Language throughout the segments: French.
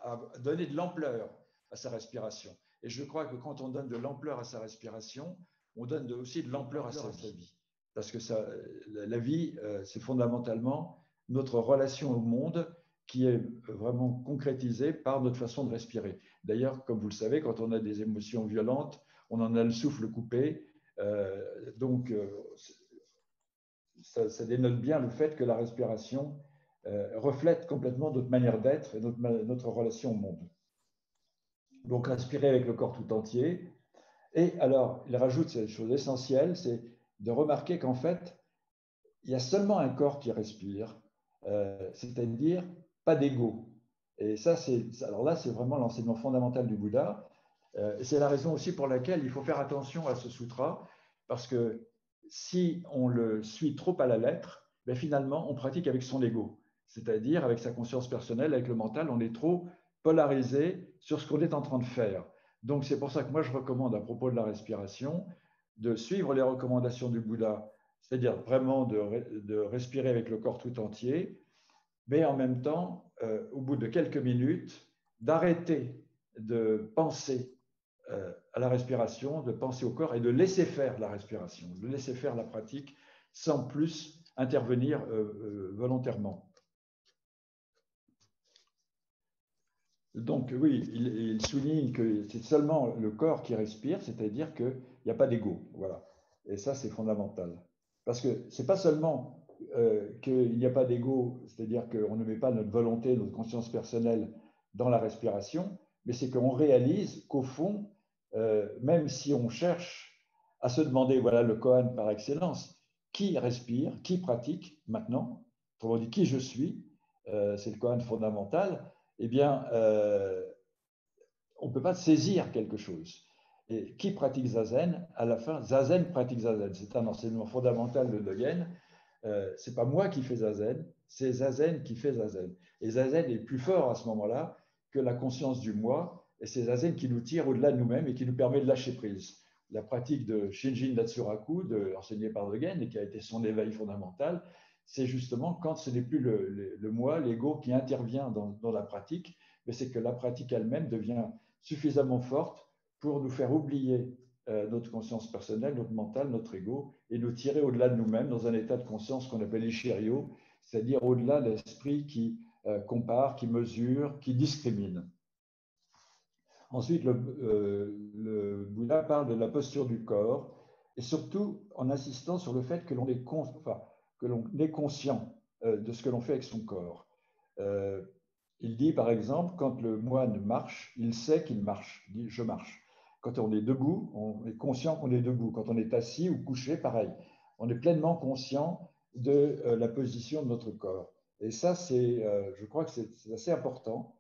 à donner de l'ampleur à sa respiration. Et je crois que quand on donne de l'ampleur à sa respiration, on donne aussi de l'ampleur à sa vie. Parce que la vie, c'est fondamentalement notre relation au monde qui est vraiment concrétisée par notre façon de respirer. D'ailleurs, comme vous le savez, quand on a des émotions violentes, on en a le souffle coupé. Donc, ça dénote bien le fait que la respiration reflète complètement notre manière d'être et notre relation au monde. Donc, respirer avec le corps tout entier. Et alors, il rajoute cette chose essentielle, c'est de remarquer qu'en fait, il y a seulement un corps qui respire, c'est-à-dire pas d'ego. Et ça, alors là, c'est vraiment l'enseignement fondamental du Bouddha. Et c'est la raison aussi pour laquelle il faut faire attention à ce sutra, parce que si on le suit trop à la lettre, ben finalement, on pratique avec son ego, c'est-à-dire avec sa conscience personnelle, avec le mental, on est trop polarisé sur ce qu'on est en train de faire. Donc, c'est pour ça que moi, je recommande à propos de la respiration de suivre les recommandations du Bouddha, c'est-à-dire vraiment de respirer avec le corps tout entier, mais en même temps, au bout de quelques minutes, d'arrêter de penser à la respiration, de penser au corps et de laisser faire la respiration, de laisser faire la pratique sans plus intervenir volontairement. Donc oui, il souligne que c'est seulement le corps qui respire, c'est-à-dire qu'il n'y a pas d'ego. Voilà. Et ça, c'est fondamental. Parce que ce n'est pas seulement qu'il n'y a pas d'ego, c'est-à-dire qu'on ne met pas notre volonté, notre conscience personnelle dans la respiration, mais c'est qu'on réalise qu'au fond, même si on cherche à se demander, voilà le koan par excellence, qui respire, qui pratique maintenant, pour dire qui je suis, c'est le koan fondamental, eh bien, on ne peut pas saisir quelque chose. Et qui pratique Zazen, à la fin, Zazen pratique Zazen. C'est un enseignement fondamental de Dogen. Ce n'est pas moi qui fais Zazen, c'est Zazen qui fait Zazen. Et Zazen est plus fort à ce moment-là que la conscience du moi, et c'est Zazen qui nous tire au-delà de nous-mêmes et qui nous permet de lâcher prise. La pratique de Shinjin Datsuraku, enseignée par Dogen et qui a été son éveil fondamental, c'est justement quand ce n'est plus le moi, l'ego qui intervient dans la pratique, mais c'est que la pratique elle-même devient suffisamment forte pour nous faire oublier notre conscience personnelle, notre mental, notre ego, et nous tirer au-delà de nous-mêmes dans un état de conscience qu'on appelle Ishirio, c'est-à-dire au-delà de l'esprit qui compare, qui mesure, qui discrimine. Ensuite, le Bouddha parle de la posture du corps, et surtout en insistant sur le fait que l'on est, est conscient de ce que l'on fait avec son corps. Il dit, par exemple, quand le moine marche, il sait qu'il marche. Il dit, je marche. Quand on est debout, on est conscient qu'on est debout. Quand on est assis ou couché, pareil. On est pleinement conscient de la position de notre corps. Et ça, je crois que c'est assez important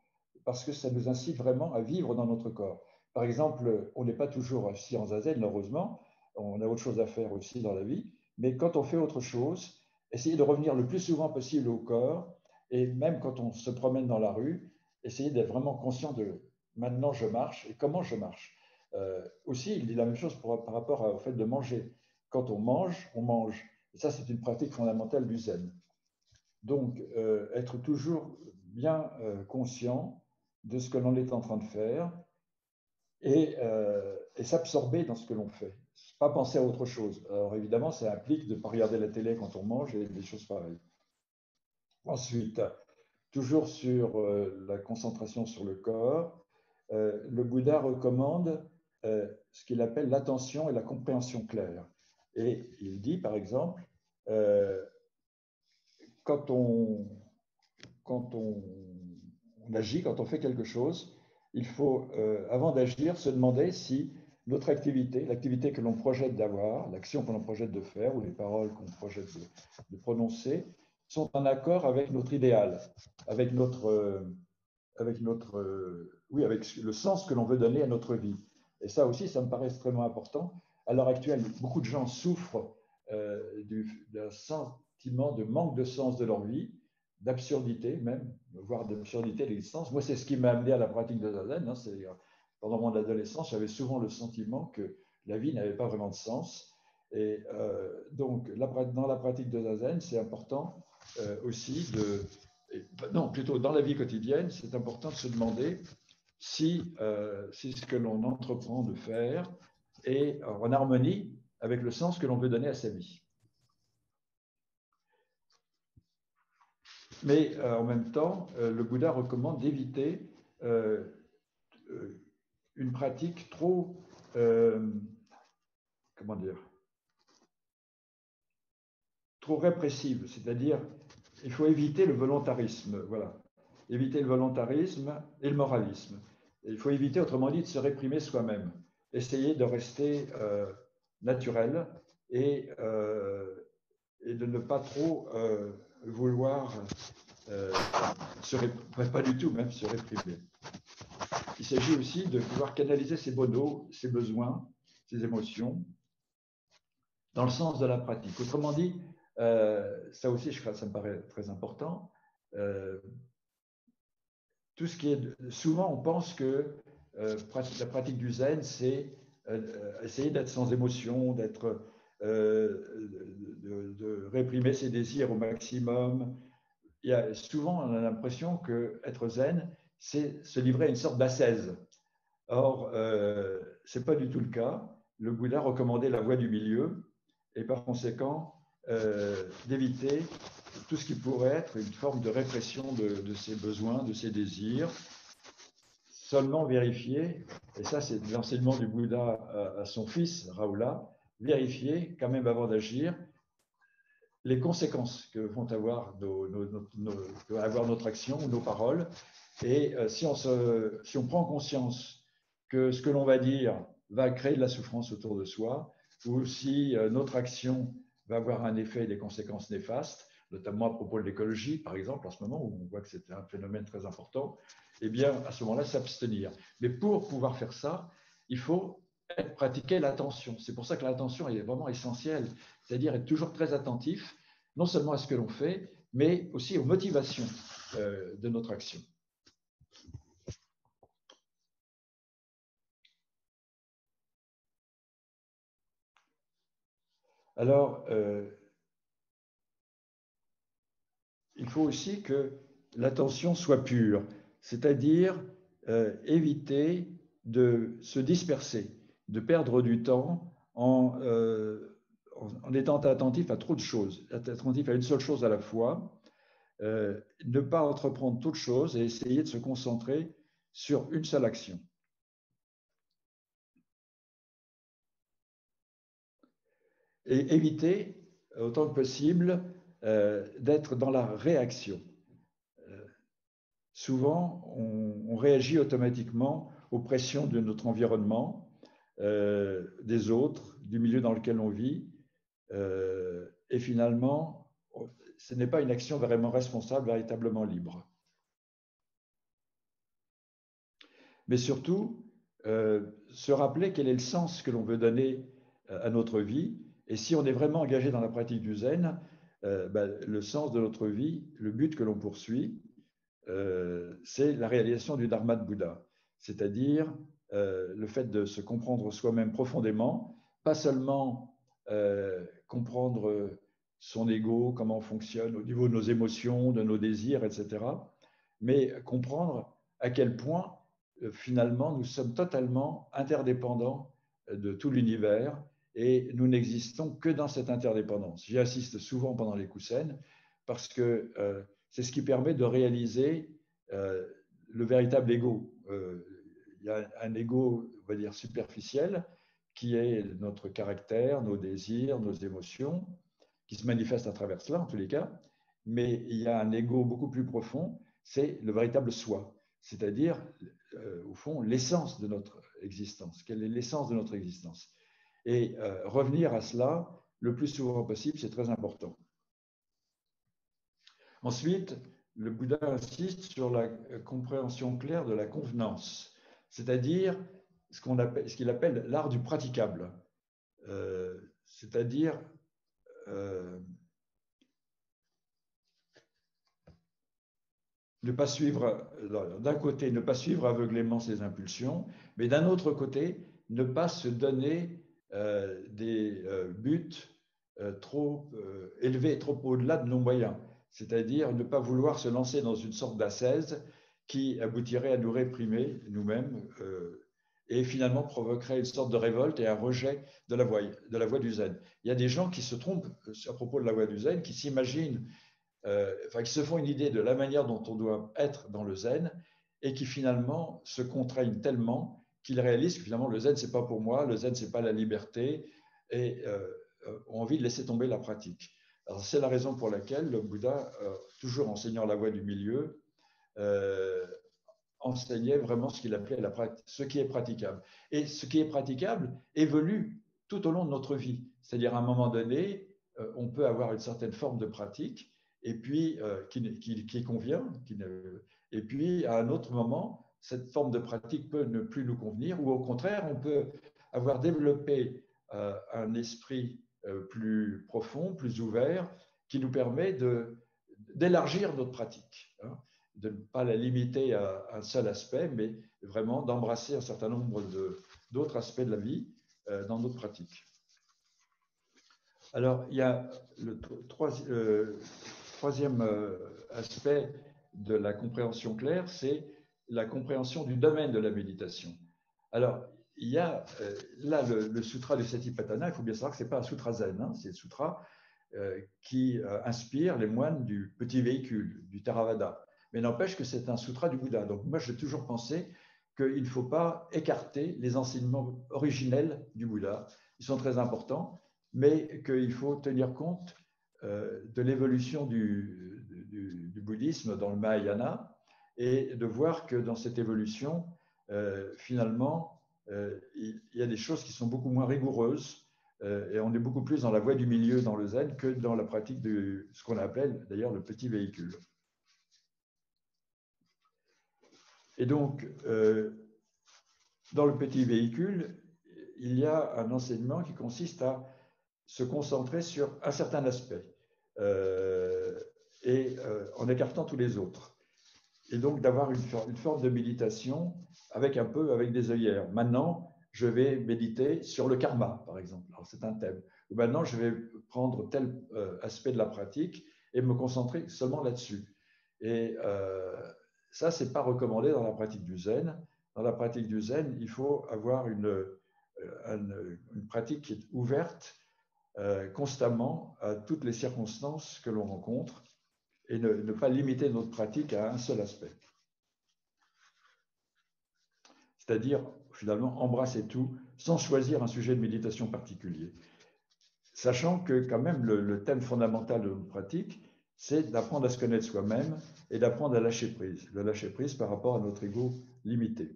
parce que ça nous incite vraiment à vivre dans notre corps. Par exemple, on n'est pas toujours assis en zazen, heureusement. On a autre chose à faire aussi dans la vie. Mais quand on fait autre chose, essayez de revenir le plus souvent possible au corps. Et même quand on se promène dans la rue, essayez d'être vraiment conscient de maintenant je marche et comment je marche. Aussi, il dit la même chose par rapport au fait de manger. Quand on mange, on mange. Et ça, c'est une pratique fondamentale du zen. Donc, être toujours bien conscient de ce que l'on est en train de faire et s'absorber dans ce que l'on fait. Pas penser à autre chose. Alors évidemment, ça implique de ne pas regarder la télé quand on mange et des choses pareilles. Ensuite, toujours sur la concentration sur le corps, le Bouddha recommande ce qu'il appelle l'attention et la compréhension claire. Et il dit, par exemple, quand on agit, quand on fait quelque chose, il faut, avant d'agir, se demander si notre activité, l'activité que l'on projette d'avoir, l'action que l'on projette de faire ou les paroles qu'on projette de prononcer, sont en accord avec notre idéal, avec avec le sens que l'on veut donner à notre vie. Et ça aussi, ça me paraît extrêmement important. À l'heure actuelle, beaucoup de gens souffrent d'un sentiment de manque de sens de leur vie, d'absurdité même, voire d'absurdité de l'existence. Moi, c'est ce qui m'a amené à la pratique de Zazen. Pendant mon adolescence, j'avais souvent le sentiment que la vie n'avait pas vraiment de sens. Et donc, dans la pratique de Zazen, c'est important aussi Non, plutôt dans la vie quotidienne, c'est important de se demander si, si ce que l'on entreprend de faire est en harmonie avec le sens que l'on veut donner à sa vie. Mais en même temps, le Bouddha recommande d'éviter une pratique trop, comment dire, trop répressive, c'est-à-dire il faut éviter le volontarisme, voilà, éviter le volontarisme et le moralisme. Et il faut éviter, autrement dit, de se réprimer soi-même, essayer de rester naturel et de ne pas trop vouloir pas du tout même se réprimer. Il s'agit aussi de pouvoir canaliser ses ses besoins, ses émotions, dans le sens de la pratique. Autrement dit, ça aussi, ça me paraît très important. Tout ce qui est. Souvent, on pense que la pratique du zen, c'est essayer d'être sans émotion, de réprimer ses désirs au maximum. Souvent, on a l'impression qu'être zen, c'est se livrer à une sorte d'ascèse. Or, ce n'est pas du tout le cas. Le Bouddha recommandait la voie du milieu et par conséquent d'éviter tout ce qui pourrait être une forme de répression de ses besoins, de ses désirs. Seulement vérifier, et ça c'est l'enseignement du Bouddha à son fils, Rahula, vérifier quand même avant d'agir les conséquences que vont avoir, notre action ou nos paroles. Et si on prend conscience que ce que l'on va dire va créer de la souffrance autour de soi, ou si notre action va avoir un effet et des conséquences néfastes, notamment à propos de l'écologie, par exemple, en ce moment, où on voit que c'est un phénomène très important, eh bien, à ce moment-là, s'abstenir. Mais pour pouvoir faire ça, il faut pratiquer l'attention. C'est pour ça que l'attention est vraiment essentielle, c'est-à-dire être toujours très attentif, non seulement à ce que l'on fait, mais aussi aux motivations de notre action. Alors, il faut aussi que l'attention soit pure, c'est-à-dire éviter de se disperser, de perdre du temps en étant attentif à trop de choses, attentif à une seule chose à la fois, ne pas entreprendre toute chose et essayer de se concentrer sur une seule action. Et éviter, autant que possible, d'être dans la réaction. Souvent, on réagit automatiquement aux pressions de notre environnement, des autres, du milieu dans lequel on vit, et finalement, ce n'est pas une action vraiment responsable, véritablement libre. Mais surtout, se rappeler quel est le sens que l'on veut donner à notre vie, et si on est vraiment engagé dans la pratique du zen, le sens de notre vie, le but que l'on poursuit, c'est la réalisation du Dharma de Bouddha, c'est-à-dire le fait de se comprendre soi-même profondément, pas seulement comprendre son ego, comment on fonctionne au niveau de nos émotions, de nos désirs, etc., mais comprendre à quel point finalement nous sommes totalement interdépendants de tout l'univers et nous n'existons que dans cette interdépendance. J'y assiste souvent pendant les Kusen parce que c'est ce qui permet de réaliser le véritable ego. Il y a un ego, on va dire, superficiel, qui est notre caractère, nos désirs, nos émotions, qui se manifestent à travers cela, en tous les cas. Mais il y a un ego beaucoup plus profond, c'est le véritable soi, c'est-à-dire, au fond, l'essence de notre existence. Quelle est l'essence de notre existence? Et revenir à cela le plus souvent possible, c'est très important. Ensuite, le Bouddha insiste sur la compréhension claire de la convenance, c'est-à-dire ce qu'il appelle l'art du praticable, c'est-à-dire ne pas suivre, d'un côté, ne pas suivre aveuglément ses impulsions, mais d'un autre côté, ne pas se donner des buts trop élevés, trop au-delà de nos moyens. c'est-à-dire ne pas vouloir se lancer dans une sorte d'ascèse qui aboutirait à nous réprimer nous-mêmes et finalement provoquerait une sorte de révolte et un rejet de la voie du zen. Il y a des gens qui se trompent à propos de la voie du zen, qui s'imaginent, qui se font une idée de la manière dont on doit être dans le zen et qui finalement se contraignent tellement qu'ils réalisent que finalement le zen, c'est pas pour moi, le zen, c'est pas la liberté et ont envie de laisser tomber la pratique. C'est la raison pour laquelle le Bouddha, toujours enseignant la voie du milieu, enseignait vraiment ce qu'il appelait ce qui est praticable. Et ce qui est praticable évolue tout au long de notre vie. C'est-à-dire, à un moment donné, on peut avoir une certaine forme de pratique, et puis qui convient, et puis à un autre moment, cette forme de pratique peut ne plus nous convenir, ou au contraire, on peut avoir développé un esprit plus profond, plus ouvert, qui nous permet d'élargir notre pratique. Hein, de ne pas la limiter à un seul aspect, mais vraiment d'embrasser un certain nombre d'autres aspects de la vie dans notre pratique. Alors, il y a le troisième aspect de la compréhension claire, c'est la compréhension du domaine de la méditation. Alors, il y a là le sutra du Satipatthana, il faut bien savoir que ce n'est pas un sutra zen, hein, c'est le sutra qui inspire les moines du petit véhicule, du Theravada. Mais n'empêche que c'est un sutra du Bouddha. Donc moi, j'ai toujours pensé qu'il ne faut pas écarter les enseignements originels du Bouddha. Ils sont très importants, mais qu'il faut tenir compte de l'évolution du bouddhisme dans le Mahayana et de voir que dans cette évolution, finalement, il y a des choses qui sont beaucoup moins rigoureuses et on est beaucoup plus dans la voie du milieu dans le zen que dans la pratique de ce qu'on appelle d'ailleurs le petit véhicule. Et donc, dans le petit véhicule, il y a un enseignement qui consiste à se concentrer sur un certain aspect en écartant tous les autres. Et donc d'avoir une forme de méditation avec des œillères. Maintenant, je vais méditer sur le karma, par exemple. Alors, c'est un thème. Ou maintenant, je vais prendre tel aspect de la pratique et me concentrer seulement là-dessus. Et ça, ce n'est pas recommandé dans la pratique du zen. Dans la pratique du zen, il faut avoir une pratique qui est ouverte constamment à toutes les circonstances que l'on rencontre et ne pas limiter notre pratique à un seul aspect. C'est-à-dire, finalement, embrasser tout sans choisir un sujet de méditation particulier. Sachant que, quand même, le thème fondamental de notre pratique, c'est d'apprendre à se connaître soi-même et d'apprendre à lâcher prise. Le lâcher prise par rapport à notre ego limité.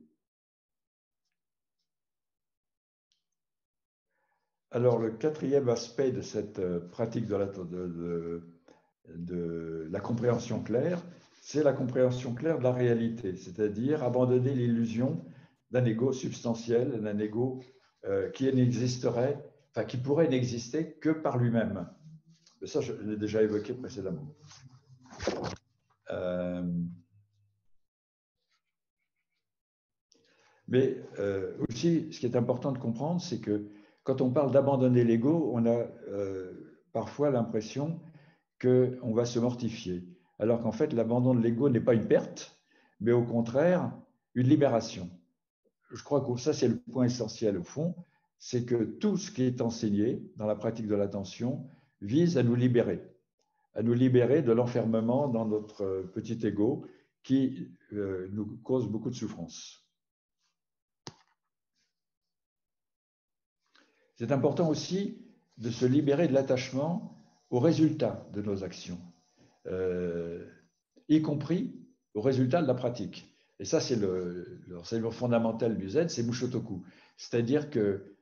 Alors, le quatrième aspect de cette pratique de la compréhension claire, c'est la compréhension claire de la réalité, c'est-à-dire abandonner l'illusion d'un ego substantiel, d'un ego qui n'existerait, enfin qui pourrait n'exister que par lui-même. Ça, je l'ai déjà évoqué précédemment. Mais aussi, ce qui est important de comprendre, c'est que quand on parle d'abandonner l'ego, on a parfois l'impression qu'on va se mortifier. Alors qu'en fait, l'abandon de l'ego n'est pas une perte, mais au contraire, une libération. Je crois que ça, c'est le point essentiel au fond, c'est que tout ce qui est enseigné dans la pratique de l'attention vise à nous libérer de l'enfermement dans notre petit ego qui nous cause beaucoup de souffrance. C'est important aussi de se libérer de l'attachement aux résultats de nos actions, y compris aux résultats de la pratique. Et ça, c'est l'enseignement fondamental du zen, c'est Mushotoku. C'est-à-dire que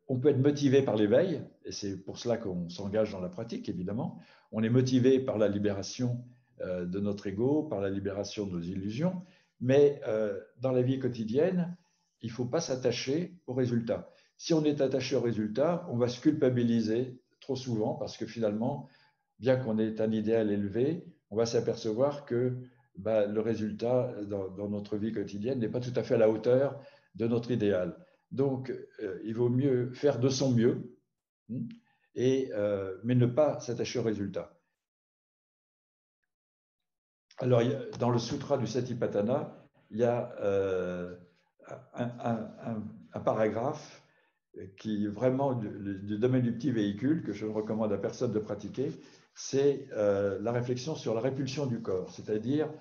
on peut être motivé par l'éveil, et c'est pour cela qu'on s'engage dans la pratique, évidemment. On est motivé par la libération de notre ego, par la libération de nos illusions, mais dans la vie quotidienne, il ne faut pas s'attacher aux résultats. Si on est attaché aux résultats, on va se culpabiliser trop souvent parce que finalement, bien qu'on ait un idéal élevé, on va s'apercevoir que le résultat dans notre vie quotidienne n'est pas tout à fait à la hauteur de notre idéal. Donc, il vaut mieux faire de son mieux, mais ne pas s'attacher aux résultats. Alors, dans le Sutra du Satipatthana, il y a un paragraphe qui est vraiment du domaine du petit véhicule, que je ne recommande à personne de pratiquer, c'est la réflexion sur la répulsion du corps, c'est-à-dire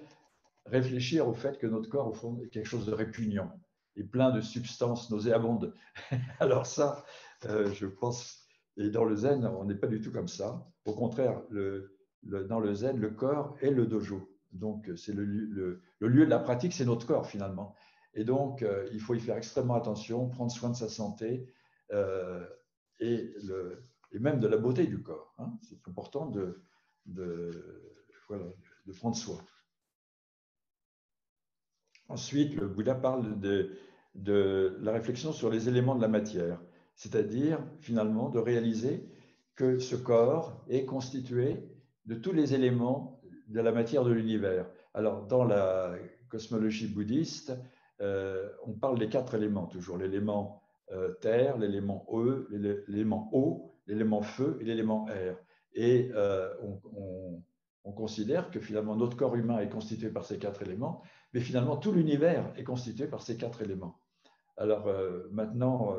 réfléchir au fait que notre corps, au fond, est quelque chose de répugnant et plein de substances nauséabondes. Alors ça, je pense, et dans le zen, on n'est pas du tout comme ça. Au contraire, dans le zen, le corps est le dojo. Donc, c'est le lieu de la pratique, c'est notre corps finalement. Et donc, il faut y faire extrêmement attention, prendre soin de sa santé euh, et, et, même de la beauté du corps. Hein. C'est important voilà, de prendre soin. Ensuite, le Bouddha parle de la réflexion sur les éléments de la matière, c'est-à-dire finalement de réaliser que ce corps est constitué de tous les éléments de la matière de l'univers. Alors, dans la cosmologie bouddhiste, on parle des 4 éléments toujours, l'élément terre, l'élément l'élément eau, l'élément feu et l'élément air. Et on considère que finalement notre corps humain est constitué par ces 4 éléments, mais finalement tout l'univers est constitué par ces 4 éléments. Alors maintenant,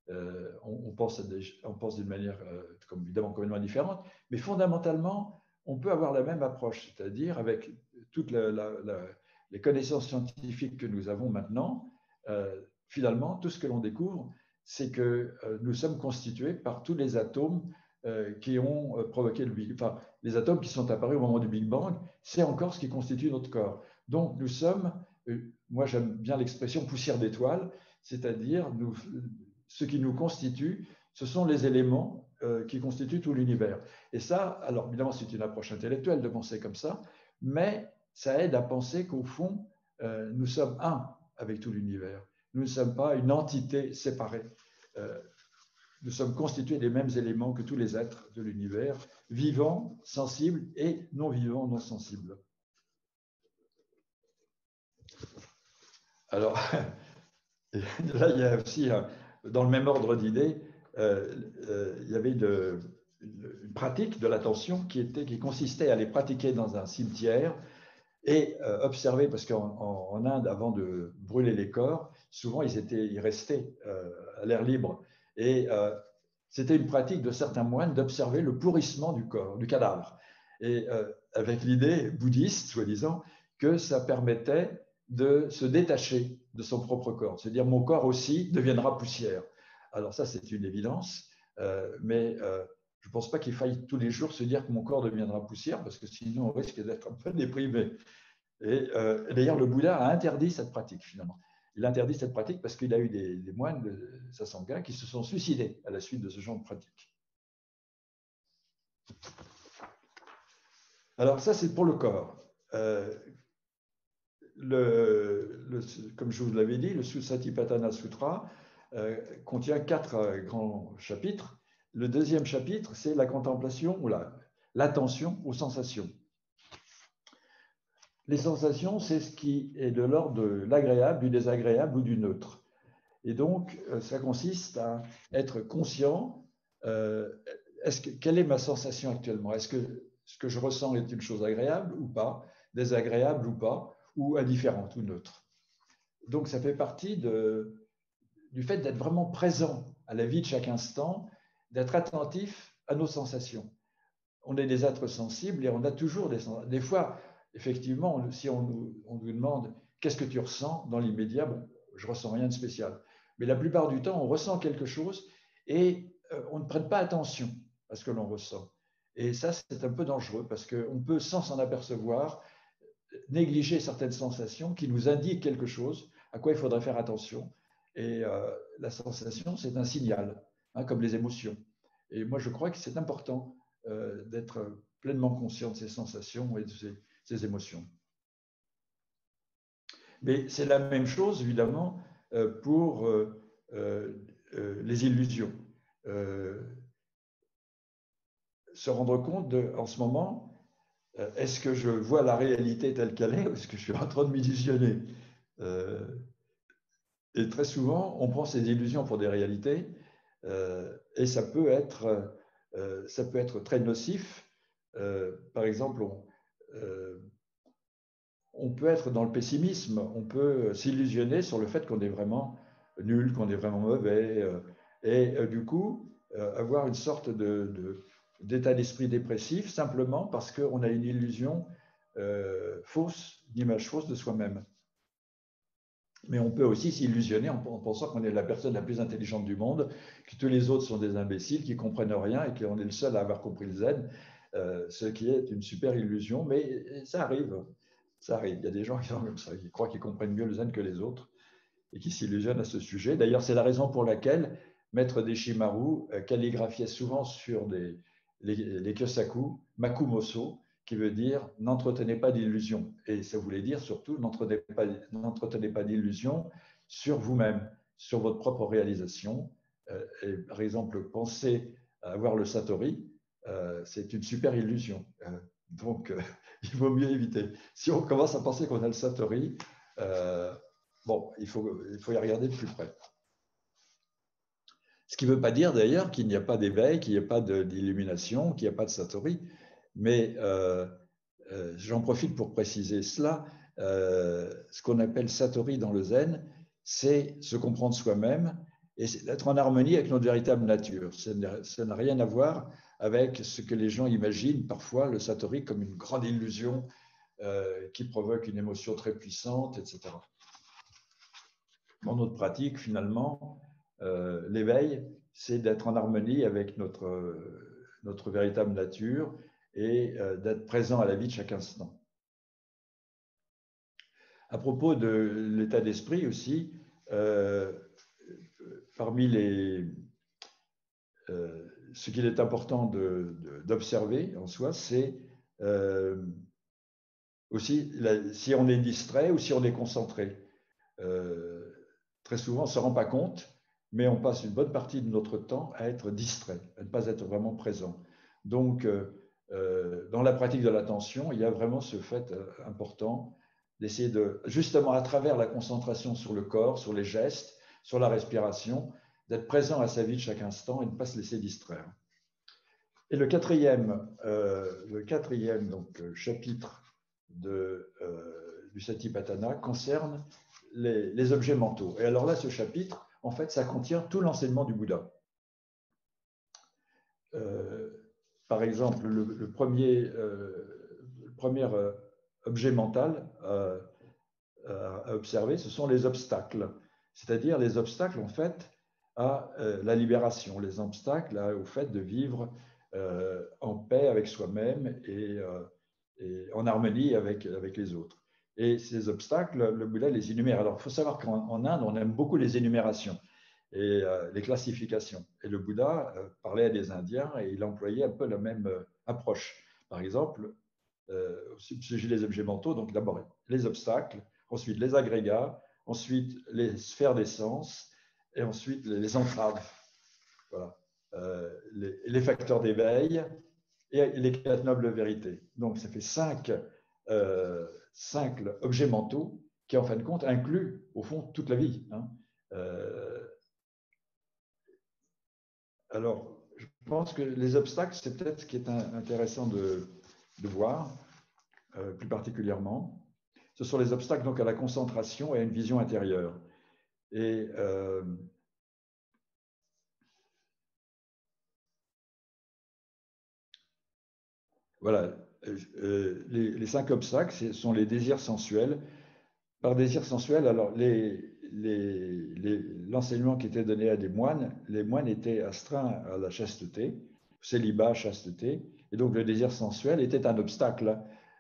on pense d'une manière évidemment complètement différente, mais fondamentalement, on peut avoir la même approche, c'est-à-dire avec toutes les connaissances scientifiques que nous avons maintenant, finalement, tout ce que l'on découvre, c'est que nous sommes constitués par tous les atomes qui ont provoqué le Big Bang. Enfin, les atomes qui sont apparus au moment du Big Bang, c'est encore ce qui constitue notre corps. Donc nous sommes, moi j'aime bien l'expression poussière d'étoiles, c'est-à-dire ce qui nous constitue, ce sont les éléments qui constituent tout l'univers. Et ça, alors évidemment, c'est une approche intellectuelle de penser comme ça, mais ça aide à penser qu'au fond, nous sommes un avec tout l'univers. Nous ne sommes pas une entité séparée. Nous sommes constitués des mêmes éléments que tous les êtres de l'univers, vivants, sensibles et non vivants, non sensibles. Alors, là, il y a aussi, dans le même ordre d'idées, il y avait une pratique de l'attention qui consistait à aller pratiquer dans un cimetière et observer, parce qu'en Inde, avant de brûler les corps, souvent ils restaient à l'air libre. Et c'était une pratique de certains moines d'observer le pourrissement du corps, du cadavre. Et avec l'idée bouddhiste, soi-disant, que ça permettait de se détacher de son propre corps, c'est-à-dire mon corps aussi deviendra poussière. Alors ça, c'est une évidence, mais je ne pense pas qu'il faille tous les jours se dire que mon corps deviendra poussière, parce que sinon on risque d'être un peu déprimé. Et d'ailleurs, le Bouddha a interdit cette pratique, finalement. Il a interdit cette pratique parce qu'il a eu des moines de Sassanga qui se sont suicidés à la suite de ce genre de pratique. Alors ça, c'est pour le corps. Comme je vous l'avais dit, le Satipatthana Sutra contient 4 grands chapitres. Le deuxième chapitre, c'est la contemplation ou l'attention aux sensations. Les sensations, c'est ce qui est de l'ordre de l'agréable, du désagréable ou du neutre. Et donc, ça consiste à être conscient, quelle est ma sensation actuellement? Est-ce que ce que je ressens est une chose agréable ou pas, désagréable ou pas, ou indifférente ou neutre? Donc, ça fait partie du fait d'être vraiment présent à la vie de chaque instant, d'être attentif à nos sensations. On est des êtres sensibles et on a toujours des sensations. Des fois, effectivement, si on nous demande qu'est-ce que tu ressens dans l'immédiat, bon, je ne ressens rien de spécial. Mais la plupart du temps, on ressent quelque chose et on ne prête pas attention à ce que l'on ressent. Et ça, c'est un peu dangereux parce qu'on peut, sans s'en apercevoir, négliger certaines sensations qui nous indiquent quelque chose, à quoi il faudrait faire attention. Et la sensation, c'est un signal, hein, comme les émotions. Et moi, je crois que c'est important d'être pleinement conscient de ces sensations et de ces émotions. Mais c'est la même chose, évidemment, pour les illusions. Se rendre compte en ce moment, est-ce que je vois la réalité telle qu'elle est ou est-ce que je suis en train de m'illusionner? Et très souvent, on prend ces illusions pour des réalités et ça peut être très nocif. Par exemple, on peut être dans le pessimisme, on peut s'illusionner sur le fait qu'on est vraiment nul, qu'on est vraiment mauvais, et du coup, avoir une sorte d'état d'esprit dépressif simplement parce qu'on a une illusion fausse, une image fausse de soi-même. Mais on peut aussi s'illusionner en pensant qu'on est la personne la plus intelligente du monde, que tous les autres sont des imbéciles qui ne comprennent rien et qu'on est le seul à avoir compris le zen, ce qui est une super illusion, mais ça arrive. Ça arrive. Il y a des gens qui sont comme ça, qui croient qu'ils comprennent mieux le zen que les autres et qui s'illusionnent à ce sujet. D'ailleurs, c'est la raison pour laquelle Maître Deshimaru calligraphiait souvent sur les kyosaku, makumoso, qui veut dire n'entretenez pas d'illusions. Et ça voulait dire surtout n'entretenez pas d'illusions sur vous-même, sur votre propre réalisation. Et par exemple, penser à avoir le satori, c'est une super illusion. Donc, il vaut mieux éviter. Si on commence à penser qu'on a le satori, bon, il faut y regarder de plus près. Ce qui ne veut pas dire d'ailleurs qu'il n'y a pas d'éveil, qu'il n'y a pas d'illumination, qu'il n'y a pas de satori, mais j'en profite pour préciser cela. Ce qu'on appelle satori dans le zen, c'est se comprendre soi-même et c'est d'être en harmonie avec notre véritable nature. Ça n'a rien à voir avec ce que les gens imaginent parfois le satori comme une grande illusion qui provoque une émotion très puissante, etc. Dans notre pratique, finalement, l'éveil, c'est d'être en harmonie avec notre véritable nature et d'être présent à la vie de chaque instant. À propos de l'état d'esprit aussi, parmi ce qu'il est important d'observer en soi, c'est aussi si on est distrait ou si on est concentré. Très souvent, on ne se rend pas compte, mais on passe une bonne partie de notre temps à être distrait, à ne pas être vraiment présent. Donc, dans la pratique de l'attention, il y a vraiment ce fait important d'essayer de, justement à travers la concentration sur le corps, sur les gestes, sur la respiration, d'être présent à sa vie de chaque instant et de ne pas se laisser distraire. Et le quatrième donc, chapitre du Satipatthana concerne les objets mentaux. Et alors là, ce chapitre, en fait, ça contient tout l'enseignement du Bouddha. Par exemple, le premier objet mental à observer, ce sont les obstacles. C'est-à-dire les obstacles, en fait, à la libération, les obstacles au fait de vivre en paix avec soi-même et en harmonie avec les autres. Et ces obstacles, le Bouddha les énumère. Alors, il faut savoir qu'en Inde, on aime beaucoup les énumérations et les classifications. Et le Bouddha parlait à des Indiens et il employait un peu la même approche. Par exemple, au sujet des objets mentaux, donc d'abord les obstacles, ensuite les agrégats, ensuite les sphères des sens, et ensuite les entraves. Voilà. Les facteurs d'éveil et les quatre nobles vérités. Donc, ça fait cinq objets mentaux qui, en fin de compte, incluent, au fond, toute la vie. Hein. Alors, je pense que les obstacles, c'est peut-être ce qui est intéressant de voir, plus particulièrement. Ce sont les obstacles donc à la concentration et à une vision intérieure. Et voilà, les cinq obstacles, ce sont les désirs sensuels. Par désir sensuel, alors l'enseignement qui était donné à des moines, les moines étaient astreints à la chasteté, célibat, chasteté, et donc le désir sensuel était un obstacle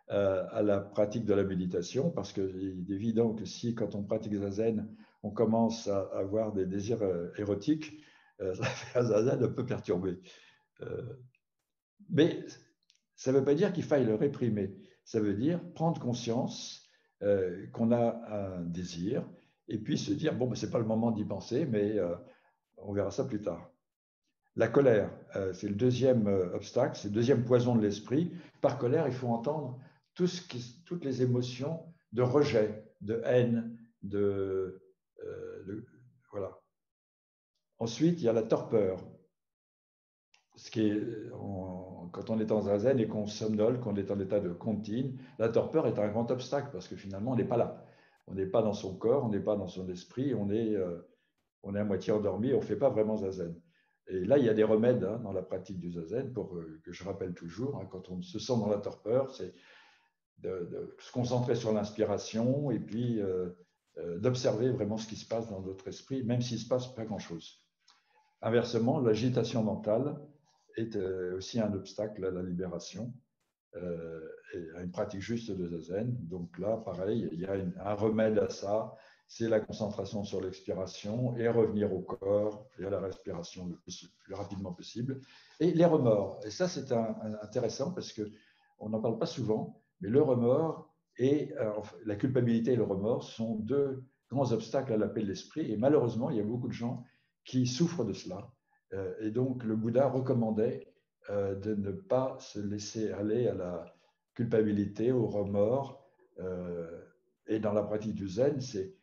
à la pratique de la méditation, parce qu'il est évident que si, quand on pratique zazen, on commence à avoir des désirs érotiques, ça fait un zazen un peu perturbé. Mais ça ne veut pas dire qu'il faille le réprimer, ça veut dire prendre conscience qu'on a un désir et puis se dire, bon, ben, ce n'est pas le moment d'y penser, mais on verra ça plus tard. La colère, c'est le deuxième obstacle, c'est le deuxième poison de l'esprit. Par colère, il faut entendre toutes les émotions de rejet, de haine, voilà. Ensuite, il y a la torpeur, ce qui est en quand on est en zazen et qu'on somnole, qu'on est en état de contine, la torpeur est un grand obstacle parce que finalement, on n'est pas là. On n'est pas dans son corps, on n'est pas dans son esprit, on est à moitié endormi, on ne fait pas vraiment zazen. Et là, il y a des remèdes dans la pratique du zazen pour que je rappelle toujours. Quand on se sent dans la torpeur, c'est de se concentrer sur l'inspiration et puis d'observer vraiment ce qui se passe dans notre esprit, même s'il ne se passe pas grand-chose. Inversement, l'agitation mentale est aussi un obstacle à la libération et à une pratique juste de zazen. Donc là, pareil, il y a un remède à ça, c'est la concentration sur l'expiration et revenir au corps et à la respiration le plus rapidement possible. Et les remords, et ça c'est intéressant parce qu'on n'en parle pas souvent, mais le remords et la culpabilité et le remords sont deux grands obstacles à la paix de l'esprit. Et malheureusement, il y a beaucoup de gens qui souffrent de cela. Et donc, le Bouddha recommandait de ne pas se laisser aller à la culpabilité, au remords. Et dans la pratique du zen, c'est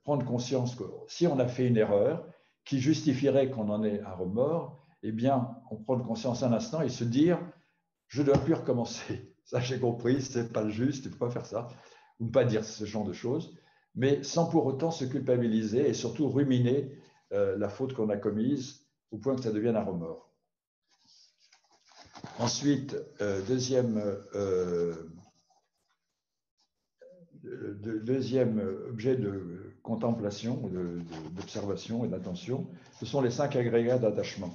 prendre conscience que si on a fait une erreur qui justifierait qu'on en ait un remords, eh bien, on prend conscience un instant et se dire « je ne dois plus recommencer ». Ça, j'ai compris, ce n'est pas le juste, il ne faut pas faire ça, ou ne pas dire ce genre de choses, mais sans pour autant se culpabiliser et surtout ruminer la faute qu'on a commise au point que ça devienne un remords. Ensuite, deuxième objet de contemplation, d'observation et d'attention, ce sont les 5 agrégats d'attachement.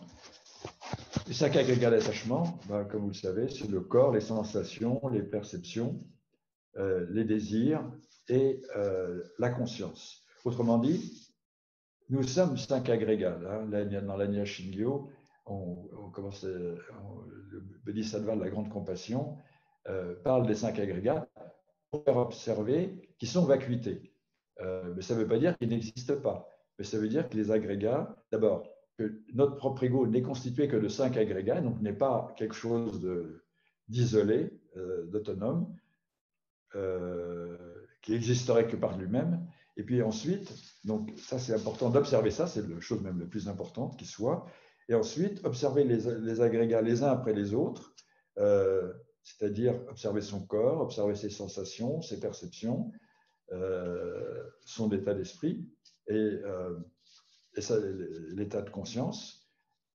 Les 5 agrégats d'attachement, comme vous le savez, c'est le corps, les sensations, les perceptions, les désirs et la conscience. Autrement dit, nous sommes 5 agrégats. Dans l'Anya Shingyo, on commence, le Bodhisattva de la grande compassion parle des 5 agrégats pour faire observer qu'ils sont vacuités. Mais ça ne veut pas dire qu'ils n'existent pas. Mais ça veut dire que les agrégats, d'abord, que notre propre ego n'est constitué que de 5 agrégats, donc n'est pas quelque chose d'isolé, d'autonome, qui n'existerait que par lui-même. Et puis ensuite, donc ça c'est important d'observer ça, c'est la chose même la plus importante qui soit. Et ensuite, observer les agrégats les uns après les autres, c'est-à-dire observer son corps, observer ses sensations, ses perceptions, son état d'esprit et l'état de conscience.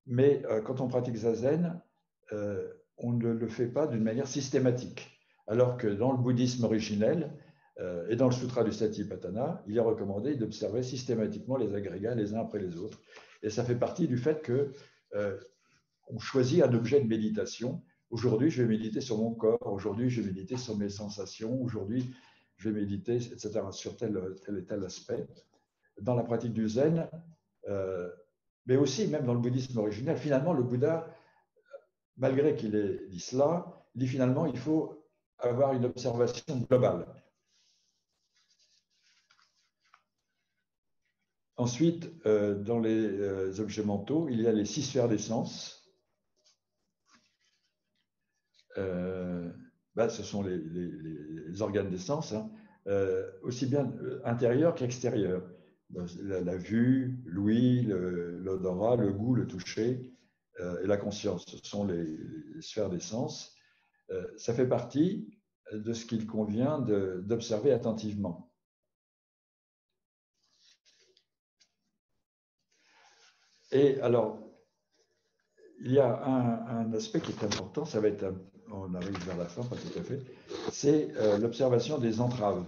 Mais quand on pratique zazen, on ne le fait pas d'une manière systématique. Alors que dans le bouddhisme originel et dans le Sutra du Satipatthana, il est recommandé d'observer systématiquement les agrégats les uns après les autres. Et ça fait partie du fait qu'on choisit un objet de méditation. Aujourd'hui, je vais méditer sur mon corps. Aujourd'hui, je vais méditer sur mes sensations. Aujourd'hui, je vais méditer, etc., sur tel et tel aspect. Dans la pratique du zen, mais aussi même dans le bouddhisme originel, finalement, le Bouddha, malgré qu'il ait dit cela, dit finalement il faut avoir une observation globale. Ensuite, dans les objets mentaux, il y a les 6 sphères des sens. Ce sont les organes des sens, aussi bien intérieurs qu'extérieurs. La vue, l'ouïe, l'odorat, le goût, le toucher et la conscience. Ce sont les sphères des sens. Ça fait partie de ce qu'il convient d'observer attentivement. Et alors, il y a un aspect qui est important, ça va être, on arrive vers la fin, pas tout à fait, c'est l'observation des entraves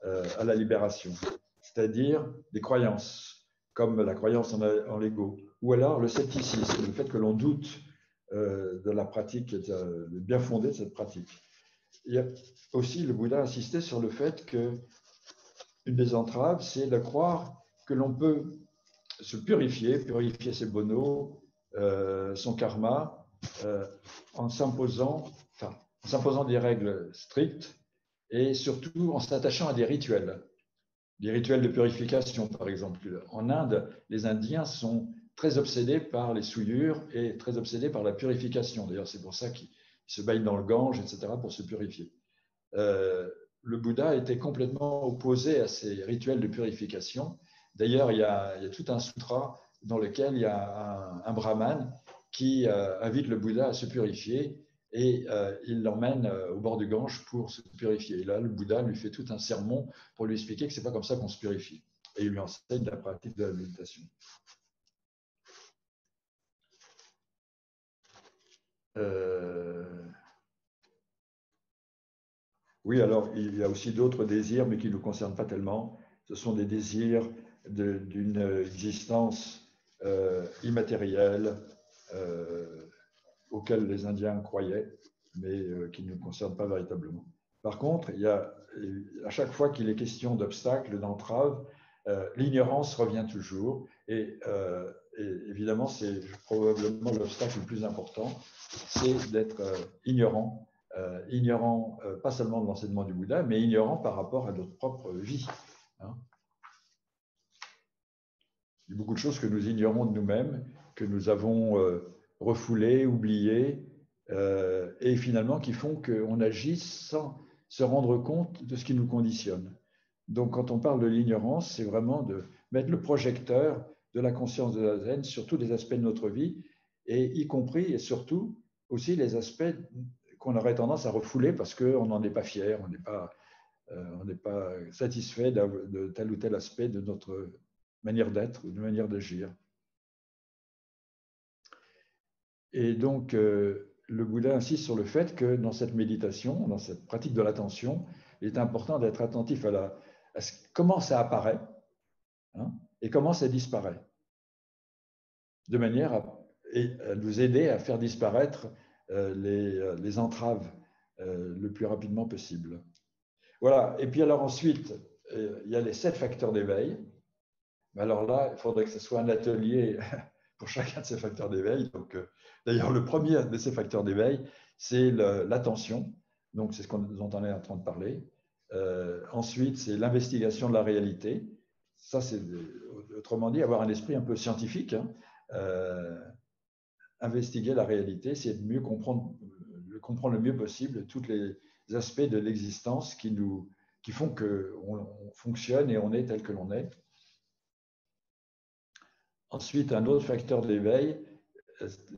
à la libération, c'est-à-dire des croyances, comme la croyance en l'ego, ou alors le scepticisme, le fait que l'on doute de la pratique, le bien fondé de cette pratique. Il y a aussi, le Bouddha insistait sur le fait qu'une des entraves, c'est de croire que l'on peut se purifier ses bonneaux, son karma, en s'imposant des règles strictes et surtout en s'attachant à des rituels de purification, par exemple. En Inde, les Indiens sont très obsédés par les souillures et très obsédés par la purification. D'ailleurs, c'est pour ça qu'ils se baignent dans le Gange, etc., pour se purifier. Le Bouddha était complètement opposé à ces rituels de purification. D'ailleurs, il y a tout un sutra dans lequel il y a un brahmane qui invite le Bouddha à se purifier et il l'emmène au bord du Gange pour se purifier. Et là, le Bouddha lui fait tout un sermon pour lui expliquer que ce n'est pas comme ça qu'on se purifie. Et il lui enseigne la pratique de la méditation. Oui, alors il y a aussi d'autres désirs, mais qui ne nous concernent pas tellement. Ce sont des désirs d'une existence immatérielle auxquels les Indiens croyaient, mais qui ne nous concernent pas véritablement. Par contre, il y a, à chaque fois qu'il est question d'obstacles, d'entraves, l'ignorance revient toujours. Et évidemment, c'est probablement l'obstacle le plus important, c'est d'être ignorant. Ignorant pas seulement de l'enseignement du Bouddha, mais ignorant par rapport à notre propre vie. Hein. Il y a beaucoup de choses que nous ignorons de nous-mêmes, que nous avons refoulées, oubliées, et finalement qui font qu'on agisse sans se rendre compte de ce qui nous conditionne. Donc quand on parle de l'ignorance, c'est vraiment de mettre le projecteur de la conscience de Zazen sur tous les aspects de notre vie, et y compris et surtout aussi les aspects qu'on aurait tendance à refouler parce qu'on n'en est pas fier, on n'est pas satisfait de tel ou tel aspect de notre manière d'être ou de manière d'agir. Et donc, le Bouddha insiste sur le fait que dans cette méditation, dans cette pratique de l'attention, il est important d'être attentif à comment ça apparaît, hein, et comment ça disparaît, de manière à nous aider à faire disparaître les entraves le plus rapidement possible. Voilà. Et puis alors ensuite, il y a les 7 facteurs d'éveil. Mais alors là, il faudrait que ce soit un atelier pour chacun de ces facteurs d'éveil. Donc, d'ailleurs, le premier de ces facteurs d'éveil, c'est l'attention. Donc, c'est ce dont on est en train de parler. Ensuite, c'est l'investigation de la réalité. Ça, c'est, autrement dit, avoir un esprit un peu scientifique. Hein. Investiguer la réalité, c'est de mieux comprendre le mieux possible tous les aspects de l'existence qui font qu'on fonctionne et on est tel que l'on est. Ensuite, un autre facteur d'éveil,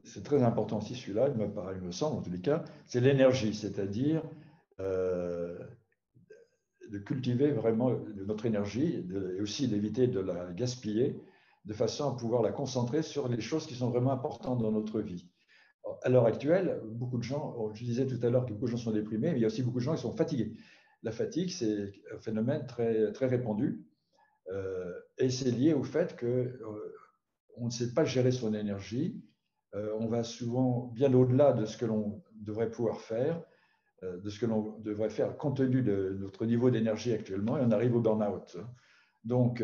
c'est très important aussi celui-là, il me semble en tous les cas, c'est l'énergie, c'est-à-dire de cultiver vraiment notre énergie et aussi d'éviter de la gaspiller de façon à pouvoir la concentrer sur les choses qui sont vraiment importantes dans notre vie. À l'heure actuelle, beaucoup de gens, je disais tout à l'heure que beaucoup de gens sont déprimés, mais il y a aussi beaucoup de gens qui sont fatigués. La fatigue, c'est un phénomène très, très répandu et c'est lié au fait que on ne sait pas gérer son énergie, on va souvent bien au-delà de ce que l'on devrait pouvoir faire, de ce que l'on devrait faire compte tenu de notre niveau d'énergie actuellement, et on arrive au burn-out. Donc,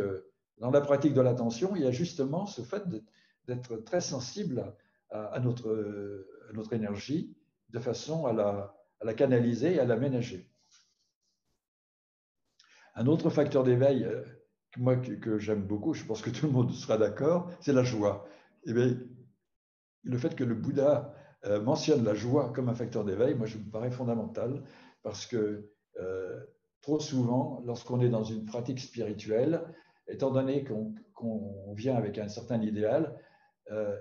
dans la pratique de l'attention, il y a justement ce fait d'être très sensible à notre énergie, de façon à la canaliser et à la ménager. Un autre facteur d'éveil que j'aime beaucoup, je pense que tout le monde sera d'accord, c'est la joie. Et bien, le fait que le Bouddha mentionne la joie comme un facteur d'éveil, moi, je me paraît fondamental parce que trop souvent, lorsqu'on est dans une pratique spirituelle, étant donné qu'on vient avec un certain idéal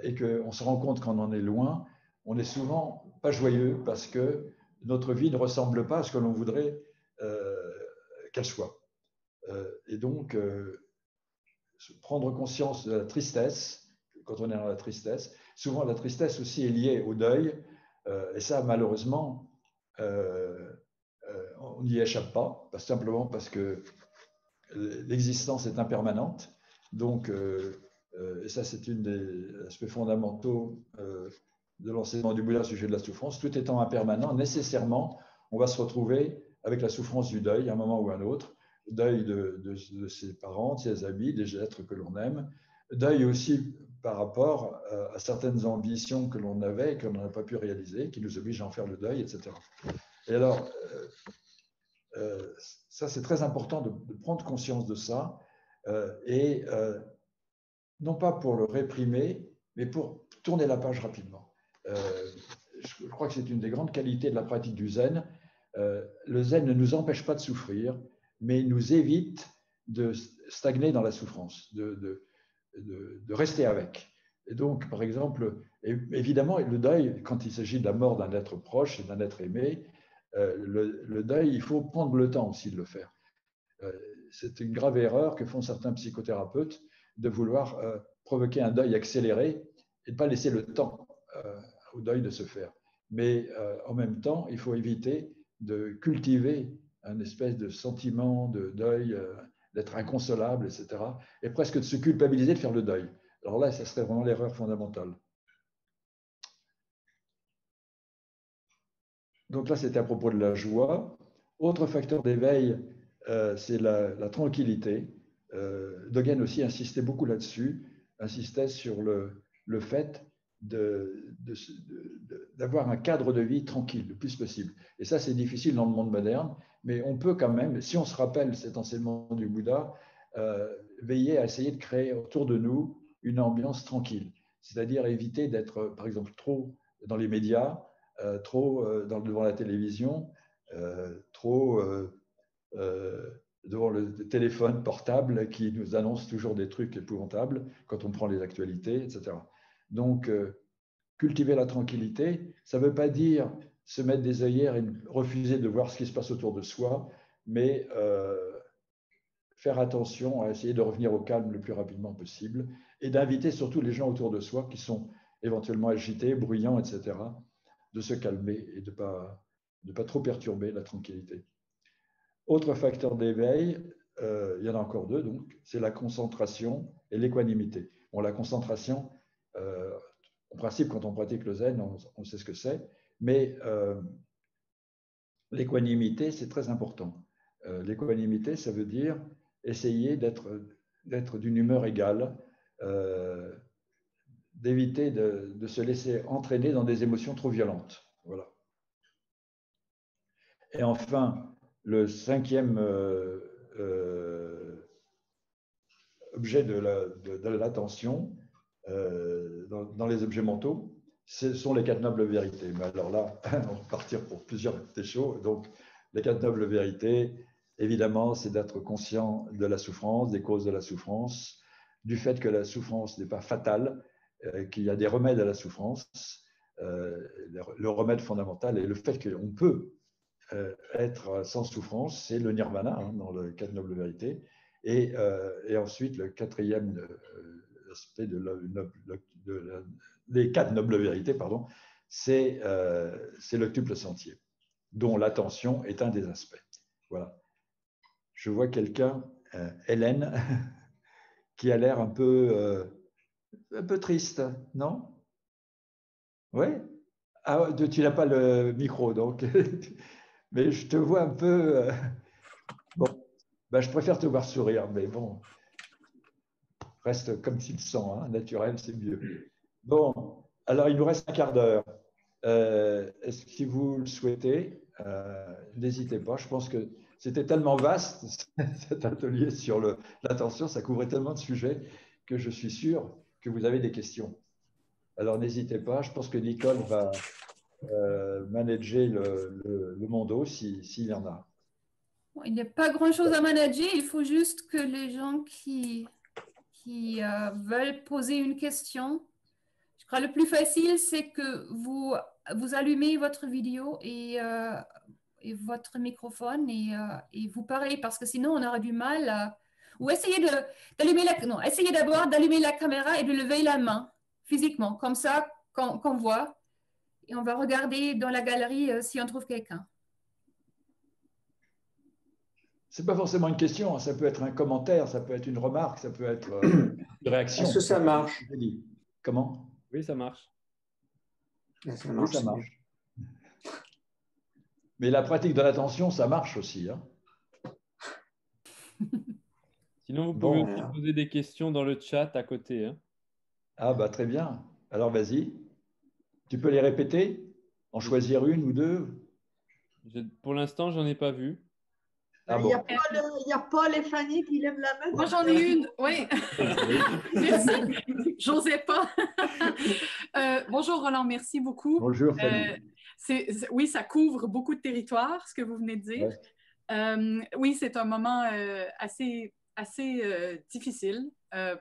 et qu'on se rend compte qu'on en est loin, on n'est souvent pas joyeux parce que notre vie ne ressemble pas à ce que l'on voudrait qu'elle soit. Et donc, prendre conscience de la tristesse, quand on est dans la tristesse, souvent la tristesse aussi est liée au deuil, et ça, malheureusement, on n'y échappe pas, simplement parce que l'existence est impermanente. Donc, et ça, c'est une des aspects fondamentaux de l'enseignement du Bouddha au sujet de la souffrance. Tout étant impermanent, nécessairement, on va se retrouver avec la souffrance du deuil à un moment ou à un autre. Deuil de ses parents, de ses amis, des êtres que l'on aime. Deuil aussi par rapport à certaines ambitions que l'on avait et que l'on n'a pas pu réaliser, qui nous obligent à en faire le deuil, etc. Et alors, ça, c'est très important de prendre conscience de ça, et non pas pour le réprimer, mais pour tourner la page rapidement. Je crois que c'est une des grandes qualités de la pratique du zen. Le zen ne nous empêche pas de souffrir, mais il nous évite de stagner dans la souffrance, de rester avec. Et donc, par exemple, évidemment, le deuil, quand il s'agit de la mort d'un être proche et d'un être aimé, le deuil, il faut prendre le temps aussi de le faire. C'est une grave erreur que font certains psychothérapeutes de vouloir provoquer un deuil accéléré et de ne pas laisser le temps au deuil de se faire. Mais en même temps, il faut éviter de cultiver un espèce de sentiment de deuil, d'être inconsolable, etc. Et presque de se culpabiliser de faire le deuil. Alors là, ça serait vraiment l'erreur fondamentale. Donc là, c'était à propos de la joie. Autre facteur d'éveil, c'est la tranquillité. Dogen aussi insistait beaucoup là-dessus, insistait sur le fait d'avoir un cadre de vie tranquille le plus possible. Et ça, c'est difficile dans le monde moderne, mais on peut quand même, si on se rappelle cet enseignement du Bouddha, veiller à essayer de créer autour de nous une ambiance tranquille. C'est-à-dire éviter d'être, par exemple, trop dans les médias, trop devant la télévision, trop devant le téléphone portable qui nous annonce toujours des trucs épouvantables quand on prend les actualités, etc. Donc, cultiver la tranquillité, ça ne veut pas dire se mettre des œillères et refuser de voir ce qui se passe autour de soi, mais faire attention à essayer de revenir au calme le plus rapidement possible et d'inviter surtout les gens autour de soi qui sont éventuellement agités, bruyants, etc., de se calmer et de ne pas trop perturber la tranquillité. Autre facteur d'éveil, il y en a encore deux, donc, c'est la concentration et l'équanimité. Bon, la concentration, en principe, quand on pratique le zen, on sait ce que c'est, mais l'équanimité, c'est très important. L'équanimité, ça veut dire essayer d'être d'une humeur égale, d'éviter de se laisser entraîner dans des émotions trop violentes. Voilà. Et enfin, le cinquième objet de l'attention dans les objets mentaux, ce sont les quatre nobles vérités. Mais alors là, on va partir pour plusieurs des choses. Donc, les quatre nobles vérités, évidemment, c'est d'être conscient de la souffrance, des causes de la souffrance, du fait que la souffrance n'est pas fatale, qu'il y a des remèdes à la souffrance. Le remède fondamental est le fait qu'on peut être sans souffrance, c'est le nirvana dans le quatre nobles vérités. Et ensuite, le quatrième aspect des quatre nobles vérités, pardon, c'est l'octuple sentier, dont l'attention est un des aspects. Voilà. Je vois quelqu'un, Hélène, qui a l'air un peu triste, non? Oui? Ah, tu n'as pas le micro, donc. Mais je te vois un peu. Bon, ben, je préfère te voir sourire, mais bon, reste comme tu le sens, hein, naturel, c'est mieux. Bon, alors il nous reste un quart d'heure. Si vous le souhaitez, n'hésitez pas. Je pense que c'était tellement vaste, cet atelier sur l'attention, ça couvrait tellement de sujets que je suis sûr que vous avez des questions. Alors n'hésitez pas, je pense que Nicole va manager le mondo s'il y en a. Il n'y a pas grand-chose à manager, il faut juste que les gens qui veulent poser une question, je crois que le plus facile, c'est que vous allumez votre vidéo et votre microphone et vous parlez, parce que sinon on aura du mal à... Ou essayez d'allumer non, essayez d'abord d'allumer la caméra et de lever la main physiquement, comme ça qu'on voit, et on va regarder dans la galerie si on trouve quelqu'un. C'est pas forcément une question, ça peut être un commentaire, ça peut être une remarque, ça peut être une réaction. Est-ce que ça marche? Comment? Oui, ça marche. Ça marche, oui, ça marche. Mais la pratique de l'attention, ça marche aussi. Hein. Sinon, vous pouvez aussi poser des questions dans le chat à côté. Hein. Ah, bah très bien. Alors, vas-y. Tu peux les répéter? En choisir une ou deux? Pour l'instant, j'en ai pas vu. Ah, bon. Il y a Paul et Fanny qui lèvent la main. Moi, j'en ai une, oui. Merci. J'osais pas. Bonjour, Roland, merci beaucoup. Bonjour, Fanny. Oui, ça couvre beaucoup de territoire, ce que vous venez de dire. Ouais. Oui, c'est un moment assez difficile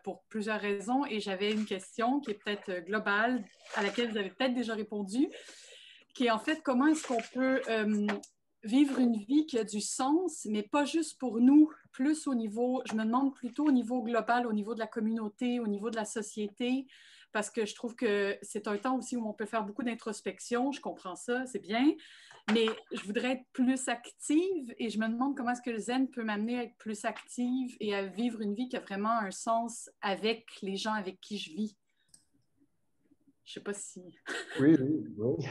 pour plusieurs raisons et j'avais une question qui est peut-être globale, à laquelle vous avez peut-être déjà répondu, qui est en fait comment est-ce qu'on peut vivre une vie qui a du sens, mais pas juste pour nous, plus au niveau, je me demande plutôt au niveau global, au niveau de la communauté, au niveau de la société, parce que je trouve que c'est un temps aussi où on peut faire beaucoup d'introspection, je comprends ça, c'est bien, mais je voudrais être plus active et je me demande comment est-ce que le zen peut m'amener à être plus active et à vivre une vie qui a vraiment un sens avec les gens avec qui je vis. Je ne sais pas si... Oui, oui, oui.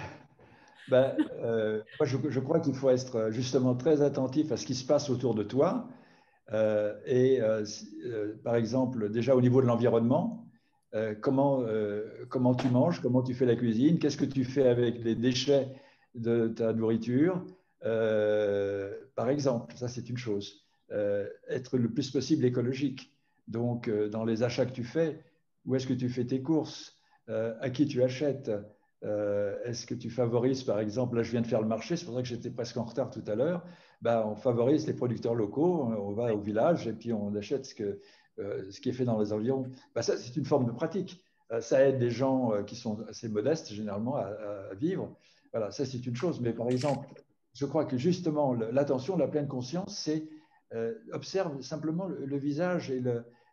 Ben, moi, je crois qu'il faut être justement très attentif à ce qui se passe autour de toi. Par exemple, déjà au niveau de l'environnement, comment tu manges, comment tu fais la cuisine, qu'est-ce que tu fais avec les déchets de ta nourriture, par exemple, ça c'est une chose. Être le plus possible écologique. Donc, dans les achats que tu fais, où est-ce que tu fais tes courses, à qui tu achètes, est-ce que tu favorises, par exemple, là je viens de faire le marché, c'est pour ça que j'étais presque en retard tout à l'heure, ben, on favorise les producteurs locaux, on va au village et puis on achète ce qui est fait dans les environs. Ben, ça, c'est une forme de pratique. Ça aide des gens qui sont assez modestes, généralement, à vivre. Voilà, ça, c'est une chose. Mais par exemple, je crois que justement, l'attention, la pleine conscience, c'est observe simplement le visage et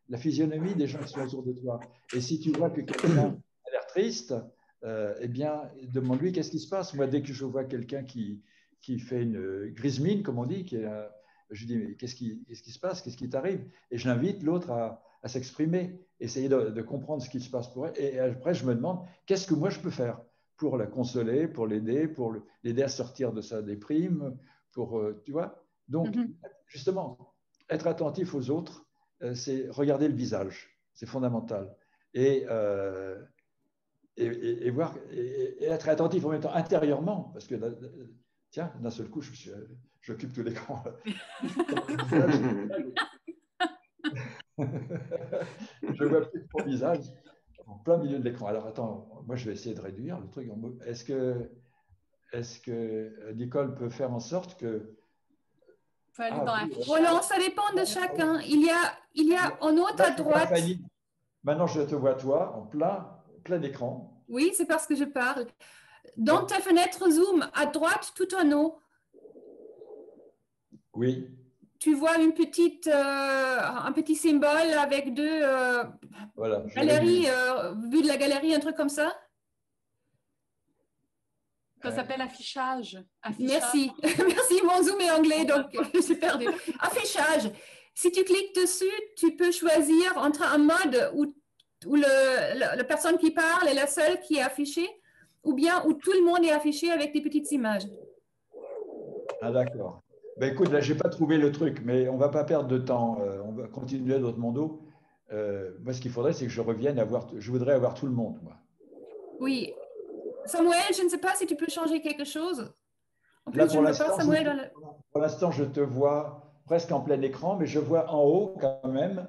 la physionomie des gens qui sont autour de toi. Et si tu vois que quelqu'un a l'air triste, eh bien, demande-lui qu'est-ce qui se passe. Moi, dès que je vois quelqu'un qui fait une grise mine, comme on dit, je dis, mais qu'est-ce qui se passe, qu'est-ce qui t'arrive? Et je l'invite l'autre à s'exprimer, essayer de comprendre ce qui se passe pour elle. Et après, je me demande, qu'est-ce que moi je peux faire pour la consoler, pour l'aider à sortir de sa déprime, tu vois? Donc, justement, être attentif aux autres, c'est regarder le visage, c'est fondamental. Et voir, et être attentif en même temps intérieurement, parce que tiens, d'un seul coup, j'occupe tout l'écran. Je vois plus mon visage en plein milieu de l'écran. Alors attends, moi je vais essayer de réduire le truc. Est-ce que Nicole peut faire en sorte que... Faut aller dans la fiche. Voilà, ça dépend de chacun. Il y a en haut à droite. Maintenant, je te vois toi en plein écran. Oui, c'est parce que je parle. Dans ta fenêtre Zoom, à droite, tout en haut. Oui. Tu vois un petit symbole avec deux galeries, vue de la galerie, un truc comme ça? Ça s'appelle affichage. Merci. Merci, mon Zoom est anglais, donc je suis perdue. Affichage. Si tu cliques dessus, tu peux choisir entre un mode où la personne qui parle est la seule qui est affichée, ou bien où tout le monde est affiché avec des petites images. Ah d'accord. Ben écoute, là, je n'ai pas trouvé le truc, mais on ne va pas perdre de temps. On va continuer notre mondo. Moi, ce qu'il faudrait, c'est que je revienne je voudrais avoir tout le monde, moi. Oui. Samuel, je ne sais pas si tu peux changer quelque chose. En plus, là, je ne vois pas Samuel. Pour l'instant, je te vois presque en plein écran, mais je vois en haut quand même.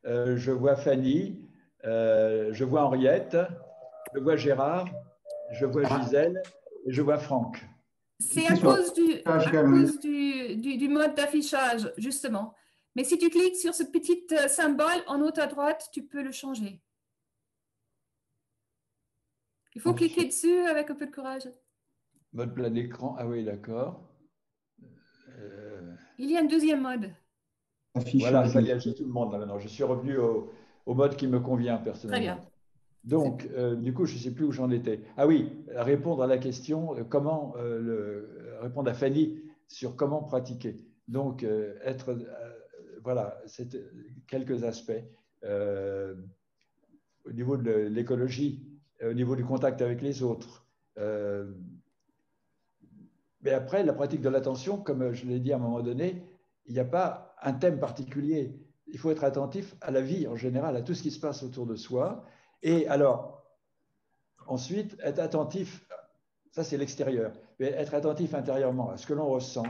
Je vois Fanny, je vois Henriette, je vois Gérard, je vois Gisèle et je vois Franck. C'est à cause du mode d'affichage, justement. Mais si tu cliques sur ce petit symbole en haut à droite, tu peux le changer. Il faut cliquer dessus avec un peu de courage. Mode plein écran, ah oui, d'accord. Il y a un deuxième mode. Voilà, ça y est, j'ai tout le monde là maintenant. Je suis revenu au mode qui me convient personnellement. Très bien. Donc, du coup, je ne sais plus où j'en étais. Ah oui, répondre à la question, répondre à Fanny sur comment pratiquer. Donc, voilà, c'est quelques aspects. Au niveau de l'écologie, au niveau du contact avec les autres. Mais après, la pratique de l'attention, comme je l'ai dit à un moment donné, il n'y a pas un thème particulier. Il faut être attentif à la vie en général, à tout ce qui se passe autour de soi. Et alors, ensuite, être attentif, ça c'est l'extérieur, mais être attentif intérieurement à ce que l'on ressent.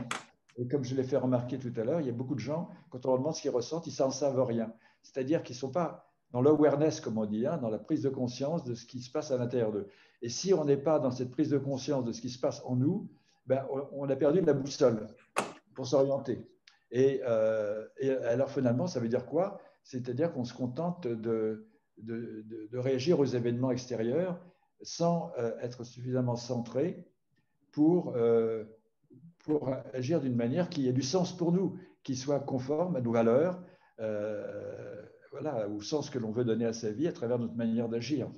Et comme je l'ai fait remarquer tout à l'heure, il y a beaucoup de gens, quand on leur demande ce qu'ils ressentent, ils s'en savent rien. C'est-à-dire qu'ils ne sont pas dans l'awareness, comme on dit, dans la prise de conscience de ce qui se passe à l'intérieur d'eux. Et si on n'est pas dans cette prise de conscience de ce qui se passe en nous, ben, on a perdu la boussole pour s'orienter. Et alors finalement, ça veut dire quoi? c'est-à-dire qu'on se contente de réagir aux événements extérieurs sans être suffisamment centré pour agir d'une manière qui ait du sens pour nous, qui soit conforme à nos valeurs, voilà, au sens que l'on veut donner à sa vie à travers notre manière d'agir.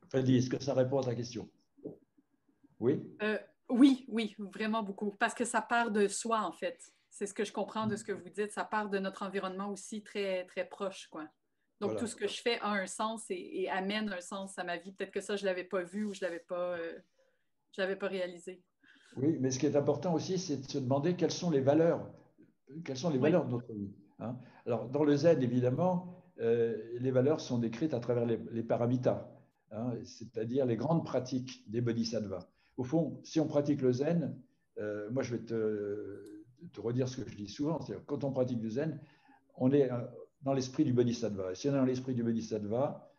Freddy, est-ce que ça répond à ta question? Oui? Oui, oui, vraiment beaucoup. Parce que ça part de soi, en fait. C'est ce que je comprends de ce que vous dites. Ça part de notre environnement aussi très, très proche, quoi. Donc, Voilà. tout ce que je fais a un sens et amène un sens à ma vie. Peut-être que ça, je ne l'avais pas vu ou je ne l'avais pas réalisé. Oui, mais ce qui est important aussi, c'est de se demander quelles sont les valeurs de notre vie. Hein. Alors, dans le zen, évidemment, les valeurs sont décrites à travers les paramitas, hein, c'est-à-dire les grandes pratiques des bodhisattvas. Au fond, si on pratique le zen, moi je vais te redire ce que je dis souvent, c'est-à-dire quand on pratique le zen, on est dans l'esprit du bodhisattva. Et si on est dans l'esprit du bodhisattva,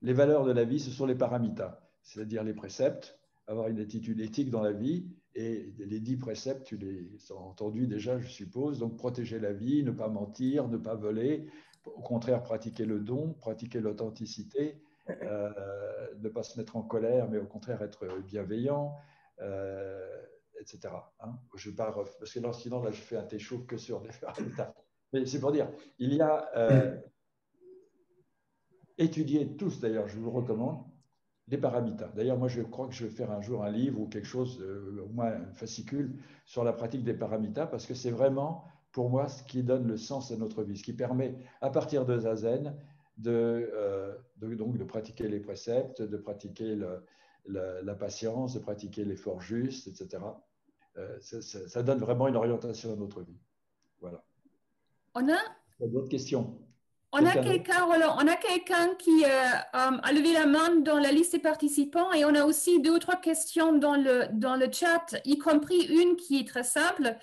les valeurs de la vie, ce sont les paramitas, c'est-à-dire les préceptes, avoir une attitude éthique dans la vie. Et les 10 préceptes, tu les as entendus déjà, je suppose. Donc, protéger la vie, ne pas mentir, ne pas voler. Au contraire, pratiquer le don, pratiquer l'authenticité, ne pas se mettre en colère, mais au contraire être bienveillant, etc. Hein. Je pars, parce que là, sinon, là, je fais un thé chaud que sur les paramitas. Mais c'est pour dire, il y a étudiez tous, d'ailleurs, je vous le recommande, les paramitas. D'ailleurs, moi, je crois que je vais faire un jour un livre ou quelque chose, au moins un fascicule, sur la pratique des paramitas, parce que c'est vraiment, pour moi, ce qui donne le sens à notre vie, ce qui permet, à partir de Zazen, donc de pratiquer les préceptes, de pratiquer la patience, de pratiquer l'effort juste, etc. Ça donne vraiment une orientation à notre vie. Voilà. On a D'autres questions? On a quelqu'un qui a levé la main dans la liste des participants et on a aussi 2 ou 3 questions dans le chat, y compris une qui est très simple.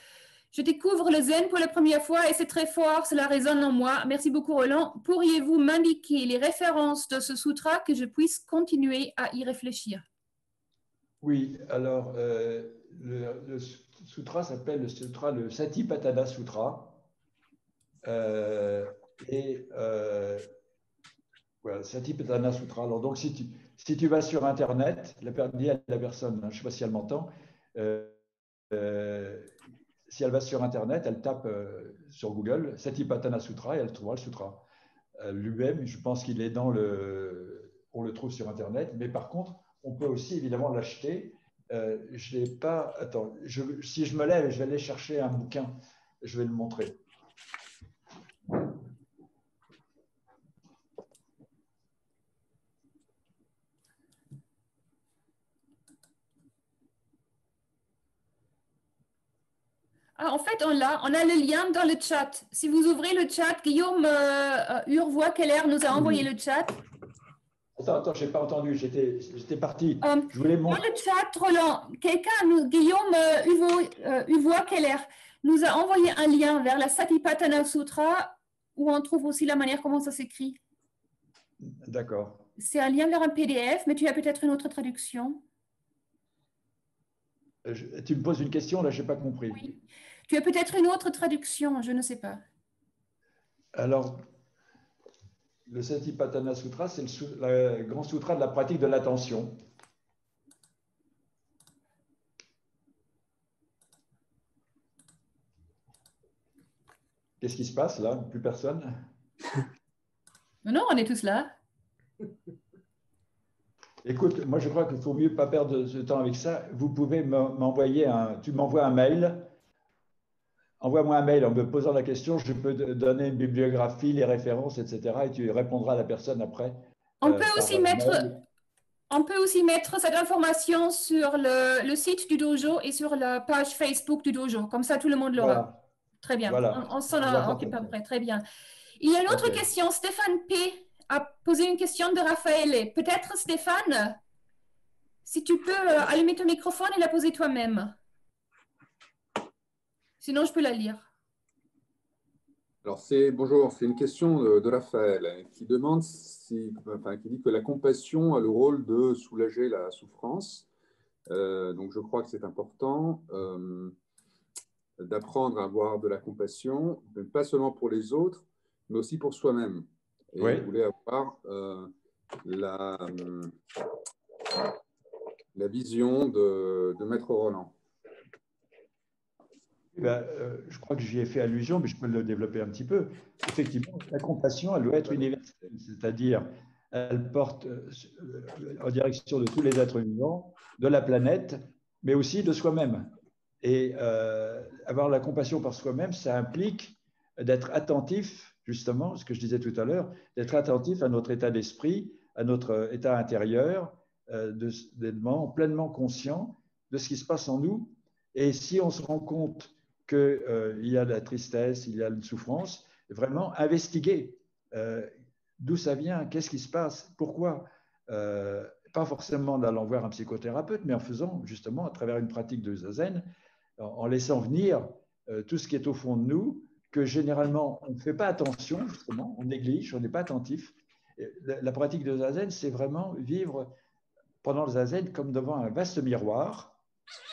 Je découvre le zen pour la première fois et c'est très fort, cela résonne en moi. Merci beaucoup Roland. Pourriez-vous m'indiquer les références de ce sutra que je puisse continuer à y réfléchir? Oui, alors le sutra s'appelle le Satipatthana Sutra. Voilà, Satipatthana Sutra. Alors, donc, si tu vas sur Internet, dis à la personne, je ne sais pas si elle m'entend, si elle va sur Internet, elle tape sur Google Satipatthana Sutra et elle trouvera le sutra. Lui-même, je pense qu'il est on le trouve sur Internet, mais par contre, on peut aussi évidemment l'acheter. Je l'ai pas. Attends, si je me lève, je vais aller chercher un bouquin, je vais le montrer. En fait, on a le lien dans le chat. Si vous ouvrez le chat, Guillaume Urvois-Keller nous a envoyé le chat. Attends, je n'ai pas entendu, j'étais parti. Je voulais dans le chat, Roland, Guillaume Urvois-Keller nous a envoyé un lien vers la Satipatthana Sutra où on trouve aussi la manière comment ça s'écrit. D'accord. C'est un lien vers un PDF, mais tu as peut-être une autre traduction. Tu me poses une question, là, je n'ai pas compris. Oui. Tu as peut-être une autre traduction, je ne sais pas. Alors, le Satipatthana Sutra, c'est le grand sutra de la pratique de l'attention. Qu'est-ce qui se passe là? Plus personne? Non, on est tous là. Écoute, moi je crois qu'il faut mieux pas perdre de temps avec ça. Vous pouvez m'envoyer tu m'envoies un mail. Envoie-moi un mail en me posant la question, je peux te donner une bibliographie, les références, etc. Et tu répondras à la personne après. On peut aussi mettre cette information sur le site du dojo et sur la page Facebook du dojo. Comme ça, tout le monde l'aura. Voilà. Très bien. Voilà. On s'en occupe après. Très bien. Il y a une autre question. Stéphane P. a posé une question de Raphaël. Peut-être, Stéphane, si tu peux allumer ton microphone et la poser toi-même. Sinon, je peux la lire. Alors, bonjour, c'est une question de Raphaël qui demande qui dit que la compassion a le rôle de soulager la souffrance. Donc, je crois que c'est important d'apprendre à avoir de la compassion, pas seulement pour les autres, mais aussi pour soi-même. Et Oui. je voulais avoir la vision de Maître Roland. Ben, je crois que j'y ai fait allusion, mais je peux le développer un petit peu. Effectivement, la compassion, elle doit être universelle, c'est-à-dire elle porte en direction de tous les êtres vivants, de la planète, mais aussi de soi-même. Et avoir la compassion par soi-même, ça implique d'être attentif, justement, ce que je disais tout à l'heure, d'être attentif à notre état d'esprit, à notre état intérieur, d'être pleinement conscient de ce qui se passe en nous. Et si on se rend compte qu'il y a de la tristesse, il y a une souffrance, vraiment investiguer d'où ça vient, qu'est-ce qui se passe, pourquoi. Pas forcément en allant voir un psychothérapeute, mais en faisant justement à travers une pratique de zazen, en laissant venir tout ce qui est au fond de nous, que généralement on ne fait pas attention, justement, on néglige, on n'est pas attentif. La pratique de zazen, c'est vraiment vivre pendant le zazen comme devant un vaste miroir.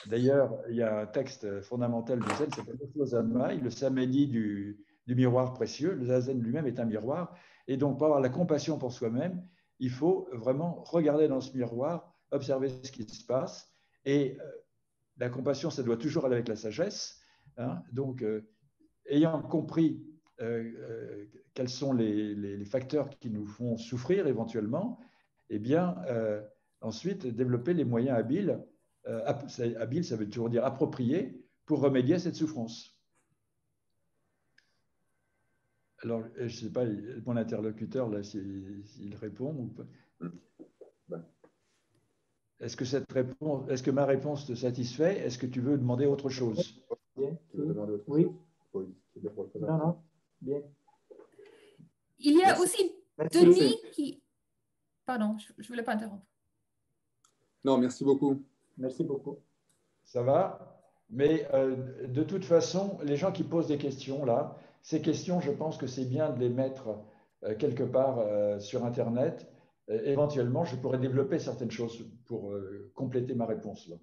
D'ailleurs, il y a un texte fondamental du zen, c'est le Zanmai, le samédi du miroir précieux. Le zazen lui-même est un miroir. Et donc, pour avoir la compassion pour soi-même, il faut vraiment regarder dans ce miroir, observer ce qui se passe. Et la compassion, ça doit toujours aller avec la sagesse. Hein. Donc, ayant compris quels sont les facteurs qui nous font souffrir éventuellement, eh bien, ensuite, développer les moyens habiles. Habile, ça veut toujours dire approprié pour remédier à cette souffrance. Alors, je ne sais pas, mon interlocuteur, là, s'il répond ou pas. Est-ce que ma réponse te satisfait? Est-ce que tu veux demander autre chose? Bien. Oui. Non, non. Bien. Il y a Merci. aussi Merci. Denis qui... Pardon, je ne voulais pas interrompre. Non, merci beaucoup. Merci beaucoup. Ça va? Mais de toute façon, les gens qui posent des questions, là, ces questions, je pense que c'est bien de les mettre quelque part sur Internet. Éventuellement, je pourrais développer certaines choses pour compléter ma réponse, là.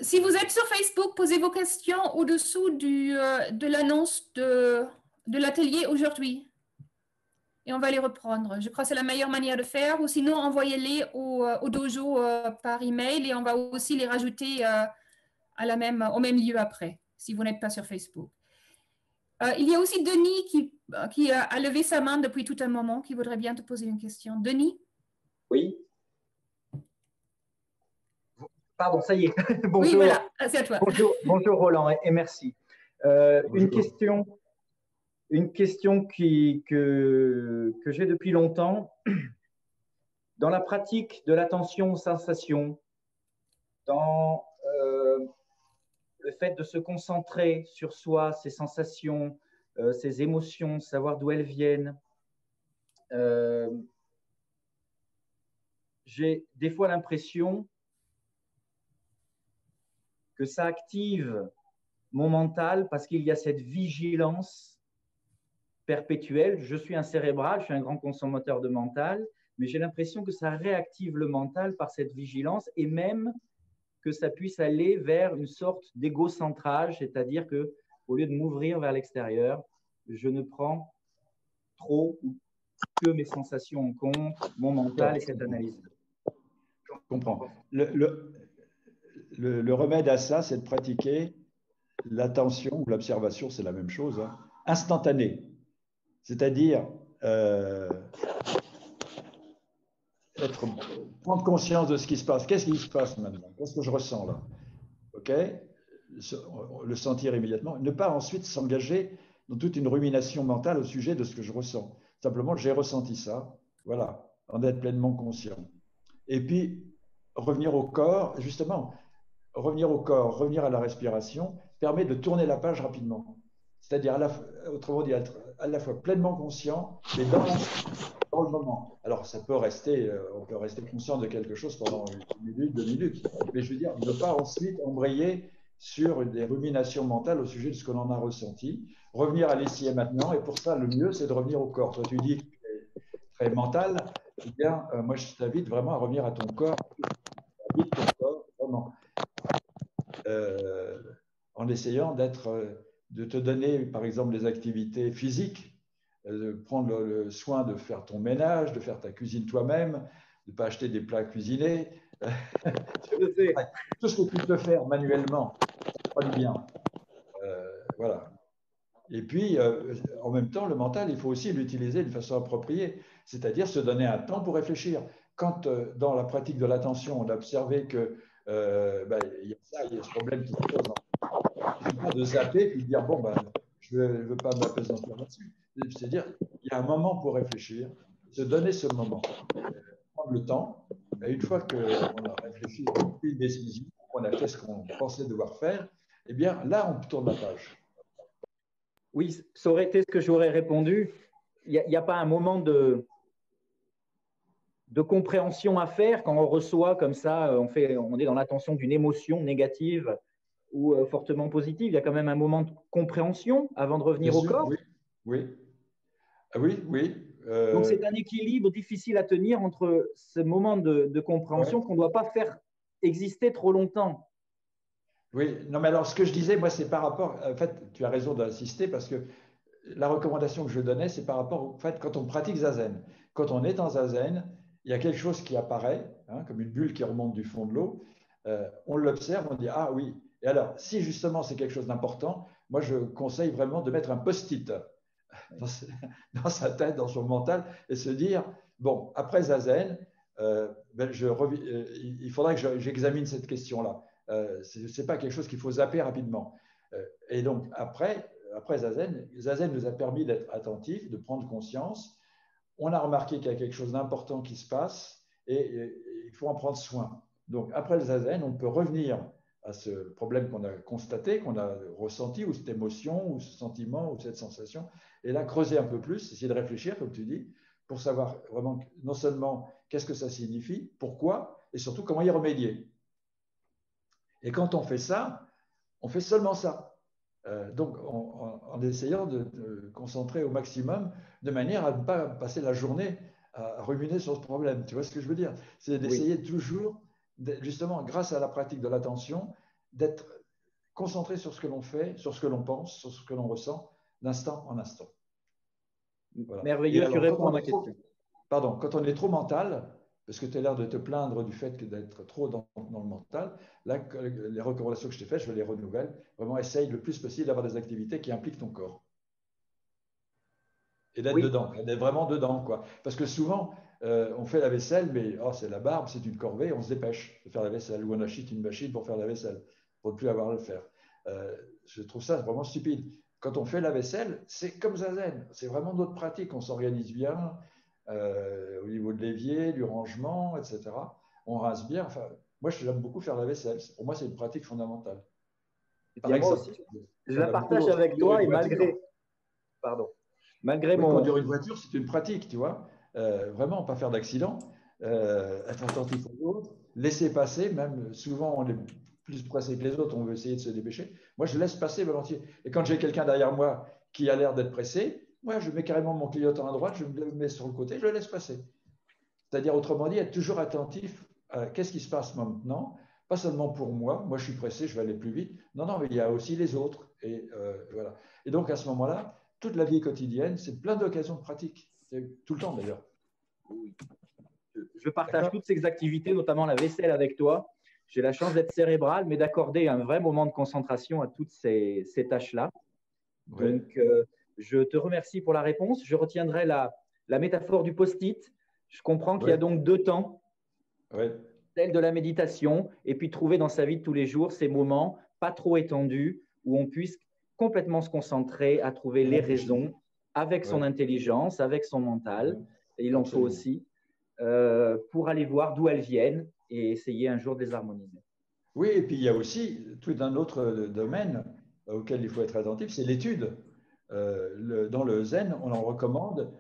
Si vous êtes sur Facebook, posez vos questions au-dessous de l'annonce de l'atelier aujourd'hui. Et on va les reprendre. Je crois que c'est la meilleure manière de faire. Ou sinon, envoyez-les au dojo par email et on va aussi les rajouter au même lieu après, si vous n'êtes pas sur Facebook. Il y a aussi Denis qui a levé sa main depuis tout un moment, qui voudrait bien te poser une question. Denis? Oui. Pardon, ça y est. Bonjour. Oui, voilà, c'est à toi. Bonjour Roland et merci. Une question que j'ai depuis longtemps. Dans la pratique de l'attention aux sensations, dans le fait de se concentrer sur soi, ses sensations, ses émotions, savoir d'où elles viennent, j'ai des fois l'impression que ça active mon mental parce qu'il y a cette vigilance perpétuelle. Je suis un cérébral, je suis un grand consommateur de mental, mais j'ai l'impression que ça réactive le mental par cette vigilance et même que ça puisse aller vers une sorte d'égocentrage, c'est-à-dire que au lieu de m'ouvrir vers l'extérieur, je ne prends trop ou que mes sensations en compte, mon mental et cette analyse. Je comprends. Le remède à ça, c'est de pratiquer l'attention ou l'observation, c'est la même chose, hein, instantanée. C'est-à-dire prendre conscience de ce qui se passe. Qu'est-ce qui se passe maintenant? Qu'est-ce que je ressens là? OK? Le sentir immédiatement. Ne pas ensuite s'engager dans toute une rumination mentale au sujet de ce que je ressens. Simplement, j'ai ressenti ça. Voilà, en être pleinement conscient. Et puis, revenir au corps, justement, revenir au corps, revenir à la respiration, permet de tourner la page rapidement. C'est-à-dire, autrement dit, être à la fois pleinement conscient, mais dans le moment. Alors, ça peut rester, on peut rester conscient de quelque chose pendant une minute, 2 minutes, mais je veux dire, ne pas ensuite embrayer sur des ruminations mentales au sujet de ce que l'on a ressenti, revenir à l'ici et maintenant, et pour ça, le mieux, c'est de revenir au corps. Toi, tu dis que tu es très mental, eh bien, moi, je t'invite vraiment à revenir à ton corps, vraiment, en essayant de te donner, par exemple, des activités physiques, de prendre le soin de faire ton ménage, de faire ta cuisine toi-même, de ne pas acheter des plats cuisinés. Tout ce que tu peux faire manuellement, ça fera du bien. Voilà. Et puis, en même temps, le mental, il faut aussi l'utiliser d'une façon appropriée, c'est-à-dire se donner un temps pour réfléchir. Quand, dans la pratique de l'attention, on a observé que il y a ça, il y a ce problème qui se pose, il ne suffit pas de zapper et de dire, bon, je ne veux pas m'apesantir là-dessus. C'est-à-dire, il y a un moment pour réfléchir, se donner ce moment, prendre le temps. Et une fois qu'on a réfléchi, on a pris une décision, on a fait ce qu'on pensait devoir faire, eh bien, là, on tourne la page. Oui, ça aurait été ce que j'aurais répondu. Il n'y a pas un moment de compréhension à faire quand on reçoit comme ça, on est dans l'attention d'une émotion négative ou fortement positive. Il y a quand même un moment de compréhension avant de revenir Bien au sûr, corps. Oui, oui. Oui, oui. Donc, c'est un équilibre difficile à tenir entre ce moment de compréhension qu'on ne doit pas faire exister trop longtemps. Oui, non, mais alors ce que je disais, moi, c'est par rapport. En fait, tu as raison d'insister parce que la recommandation que je donnais, c'est par rapport au fait quand on pratique Zazen. Quand on est en Zazen, il y a quelque chose qui apparaît, hein, comme une bulle qui remonte du fond de l'eau. On l'observe, on dit ah oui. Et alors, si justement c'est quelque chose d'important, moi je conseille vraiment de mettre un post-it dans sa tête, dans son mental, et se dire bon, après Zazen, il faudra que j'examine cette question-là. Ce n'est pas quelque chose qu'il faut zapper rapidement. Et donc, après Zazen, Zazen nous a permis d'être attentifs, de prendre conscience. On a remarqué qu'il y a quelque chose d'important qui se passe et il faut en prendre soin. Donc, après le Zazen, on peut revenir à ce problème qu'on a constaté, qu'on a ressenti, ou cette émotion, ou ce sentiment, ou cette sensation, et là, creuser un peu plus, essayer de réfléchir, comme tu dis, pour savoir vraiment non seulement qu'est-ce que ça signifie, pourquoi, et surtout comment y remédier. Et quand on fait ça, on fait seulement ça. Donc, en essayant de concentrer au maximum, de manière à ne pas passer la journée à ruminer sur ce problème. Tu vois ce que je veux dire? C'est d'essayer toujours, justement, grâce à la pratique de l'attention, d'être concentré sur ce que l'on fait, sur ce que l'on pense, sur ce que l'on ressent, d'instant en instant. Voilà. Merveilleux, alors, tu réponds à ma question. Pardon, quand on est trop mental, parce que tu as l'air de te plaindre du fait d'être trop dans le mental, là, les recommandations que je t'ai faites, je les renouvelle. Vraiment, essaye le plus possible d'avoir des activités qui impliquent ton corps. Et d'être dedans, d'être vraiment dedans, quoi. Parce que souvent, on fait la vaisselle, mais oh, c'est la barbe, c'est une corvée, on se dépêche de faire la vaisselle, ou on achète une machine pour faire la vaisselle, pour ne plus avoir à le faire. Je trouve ça vraiment stupide. Quand on fait la vaisselle, c'est comme Zazen, c'est vraiment notre pratique, on s'organise bien au niveau de l'évier, du rangement, etc. On rince bien. Enfin, moi, j'aime beaucoup faire la vaisselle. Pour moi, c'est une pratique fondamentale. Par exemple, moi aussi, je la partage avec toi et malgré... Pardon. Malgré mon... Conduire une voiture, c'est une pratique, tu vois. Vraiment, pas faire d'accident, être attentif aux autres, laisser passer, même souvent on est plus pressé que les autres, on veut essayer de se dépêcher. Moi, je laisse passer volontiers. Et quand j'ai quelqu'un derrière moi qui a l'air d'être pressé, moi, je mets carrément mon clignotant à droite, je me mets sur le côté, je le laisse passer. C'est-à-dire, autrement dit, être toujours attentif à qu'est-ce qui se passe maintenant, pas seulement pour moi, moi je suis pressé, je vais aller plus vite. Non, non, mais il y a aussi les autres. Et voilà. Et donc, à ce moment-là, toute la vie quotidienne, c'est plein d'occasions de pratique. Tout le temps, d'ailleurs. Oui. Je partage toutes ces activités, notamment la vaisselle avec toi. J'ai la chance d'être cérébral, mais d'accorder un vrai moment de concentration à toutes ces tâches-là. Oui. Donc, je te remercie pour la réponse. Je retiendrai la métaphore du post-it. Je comprends qu'il y a donc 2 temps. Oui. Celle de la méditation et puis trouver dans sa vie de tous les jours ces moments pas trop étendus où on puisse complètement se concentrer à trouver les raisons avec son intelligence, avec son mental. Et il en faut aussi pour aller voir d'où elles viennent et essayer un jour de les harmoniser. Oui, et puis il y a aussi tout un autre domaine auquel il faut être attentif, c'est l'étude. Dans le Zen, on en recommande